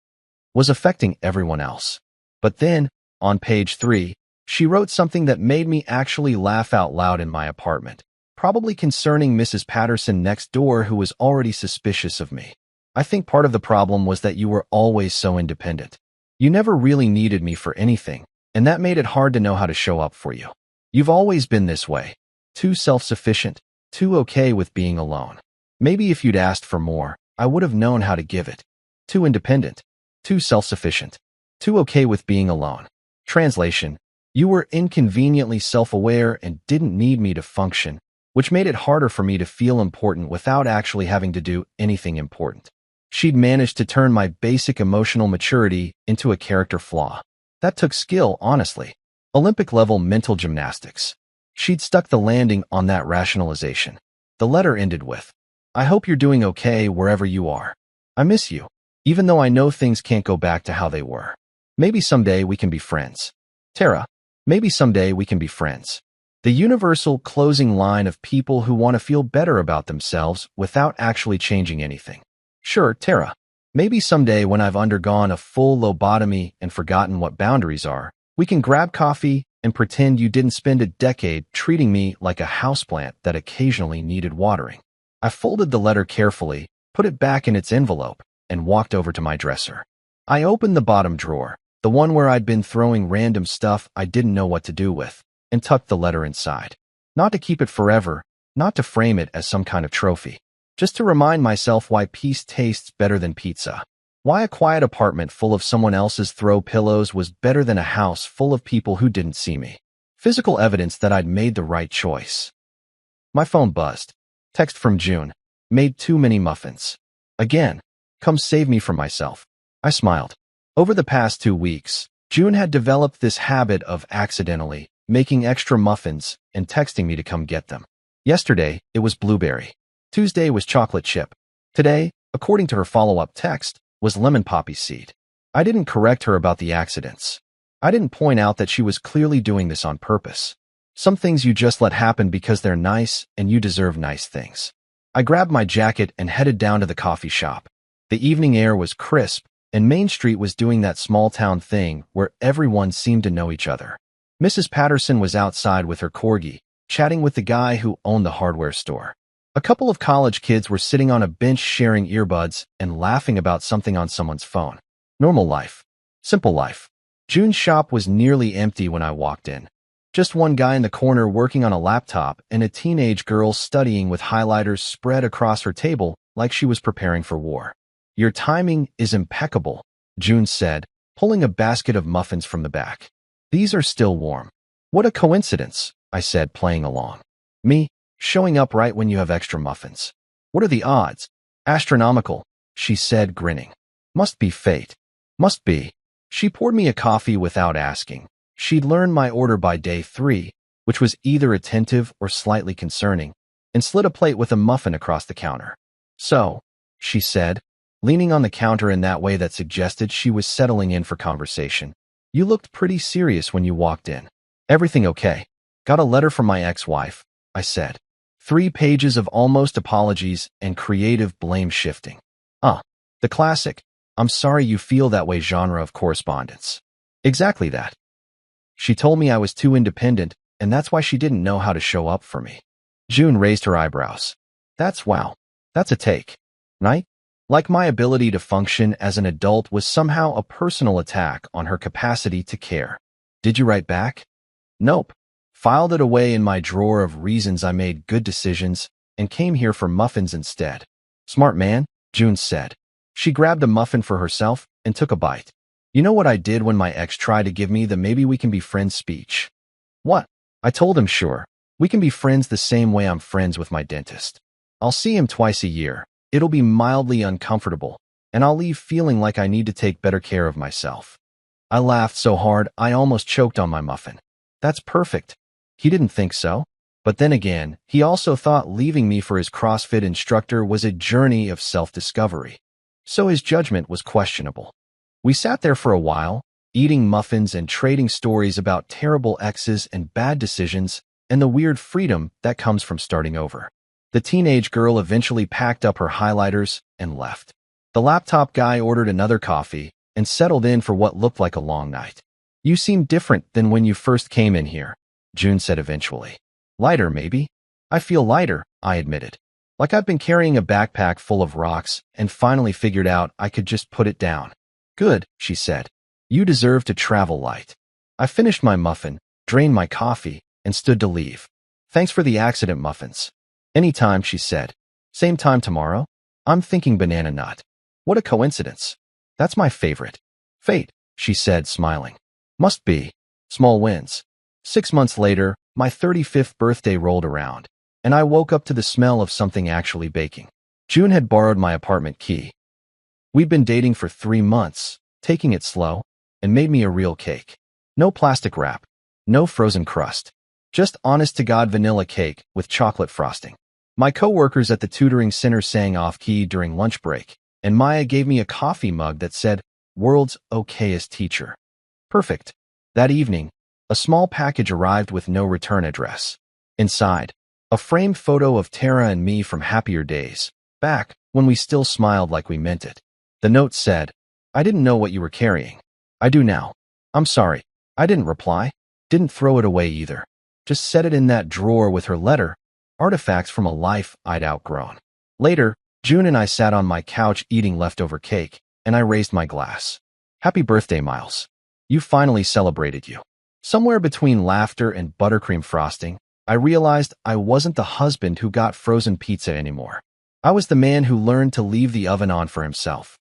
was affecting everyone else. But then, on page 3, she wrote something that made me actually laugh out loud in my apartment, probably concerning Mrs. Patterson next door, who was already suspicious of me. I think part of the problem was that you were always so independent. You never really needed me for anything, and that made it hard to know how to show up for you. You've always been this way. Too self-sufficient, too okay with being alone. Maybe if you'd asked for more, I would have known how to give it. Too independent, too self-sufficient, too okay with being alone. Translation, you were inconveniently self-aware and didn't need me to function, which made it harder for me to feel important without actually having to do anything important. She'd managed to turn my basic emotional maturity into a character flaw. That took skill, honestly. Olympic-level mental gymnastics. She'd stuck the landing on that rationalization. The letter ended with, "I hope you're doing okay wherever you are. I miss you, even though I know things can't go back to how they were. Maybe someday we can be friends. Tara, maybe someday we can be friends." The universal closing line of people who want to feel better about themselves without actually changing anything. Sure, Tara, maybe someday when I've undergone a full lobotomy and forgotten what boundaries are, we can grab coffee and pretend you didn't spend a decade treating me like a houseplant that occasionally needed watering. I folded the letter carefully, put it back in its envelope, and walked over to my dresser. I opened the bottom drawer, the one where I'd been throwing random stuff I didn't know what to do with, and tucked the letter inside. Not to keep it forever, not to frame it as some kind of trophy. Just to remind myself why peace tastes better than pizza. Why a quiet apartment full of someone else's throw pillows was better than a house full of people who didn't see me. Physical evidence that I'd made the right choice. My phone buzzed. Text from June. Made too many muffins. Again. Come save me from myself. I smiled. Over the past 2 weeks, June had developed this habit of accidentally making extra muffins, and texting me to come get them. Yesterday, it was blueberry. Tuesday was chocolate chip. Today, according to her follow-up text, was lemon poppy seed. I didn't correct her about the accidents. I didn't point out that she was clearly doing this on purpose. Some things you just let happen because they're nice and you deserve nice things. I grabbed my jacket and headed down to the coffee shop. The evening air was crisp, and Main Street was doing that small-town thing where everyone seemed to know each other. Mrs. Patterson was outside with her corgi, chatting with the guy who owned the hardware store. A couple of college kids were sitting on a bench sharing earbuds and laughing about something on someone's phone. Normal life. Simple life. June's shop was nearly empty when I walked in. Just one guy in the corner working on a laptop and a teenage girl studying with highlighters spread across her table like she was preparing for war. "Your timing is impeccable," June said, pulling a basket of muffins from the back. "These are still warm." "What a coincidence," I said, playing along. "Me, showing up right when you have extra muffins. What are the odds?" "Astronomical," she said, grinning. "Must be fate." "Must be." She poured me a coffee without asking. She'd learned my order by day 3, which was either attentive or slightly concerning, and slid a plate with a muffin across the counter. "So," she said, leaning on the counter in that way that suggested she was settling in for conversation, "you looked pretty serious when you walked in. Everything okay?" "Got a letter from my ex-wife," I said. 3 pages of almost apologies and creative blame shifting. The classic, "I'm sorry you feel that way" genre of correspondence. Exactly that. She told me I was too independent, and that's why she didn't know how to show up for me. June raised her eyebrows. Wow. That's a take. Right? Like my ability to function as an adult was somehow a personal attack on her capacity to care. "Did you write back?" "Nope. Filed it away in my drawer of reasons I made good decisions and came here for muffins instead." "Smart man," June said. She grabbed a muffin for herself and took a bite. "You know what I did when my ex tried to give me the maybe we can be friends speech?" "What?" I told him, "Sure. We can be friends the same way I'm friends with my dentist. I'll see him twice a year. It'll be mildly uncomfortable, and I'll leave feeling like I need to take better care of myself." I laughed so hard I almost choked on my muffin. That's perfect. He didn't think so. But then again, he also thought leaving me for his CrossFit instructor was a journey of self-discovery. So his judgment was questionable. We sat there for a while, eating muffins and trading stories about terrible exes and bad decisions and the weird freedom that comes from starting over. The teenage girl eventually packed up her highlighters and left. The laptop guy ordered another coffee and settled in for what looked like a long night. "You seem different than when you first came in here," June said eventually. "Lighter, maybe?" "I feel lighter," I admitted. "Like I've been carrying a backpack full of rocks and finally figured out I could just put it down." "Good," she said. "You deserve to travel light." I finished my muffin, drained my coffee, and stood to leave. "Thanks for the accident muffins." "Anytime," she said. "Same time tomorrow?" "I'm thinking banana nut." "What a coincidence." "That's my favorite." "Fate," she said, smiling. "Must be. Small wins." 6 months later, my 35th birthday rolled around, and I woke up to the smell of something actually baking. June had borrowed my apartment key. We'd been dating for 3 months, taking it slow, and made me a real cake. No plastic wrap, no frozen crust, just honest-to-God vanilla cake with chocolate frosting. My coworkers at the tutoring center sang off-key during lunch break, and Maya gave me a coffee mug that said, "World's okayest teacher." Perfect. That evening, a small package arrived with no return address. Inside, a framed photo of Tara and me from happier days, back when we still smiled like we meant it. The note said, "I didn't know what you were carrying. I do now. I'm sorry." I didn't reply, didn't throw it away either. Just set it in that drawer with her letter, artifacts from a life I'd outgrown. Later, June and I sat on my couch eating leftover cake, and I raised my glass. "Happy birthday, Miles. You finally celebrated you." Somewhere between laughter and buttercream frosting, I realized I wasn't the husband who got frozen pizza anymore. I was the man who learned to leave the oven on for himself.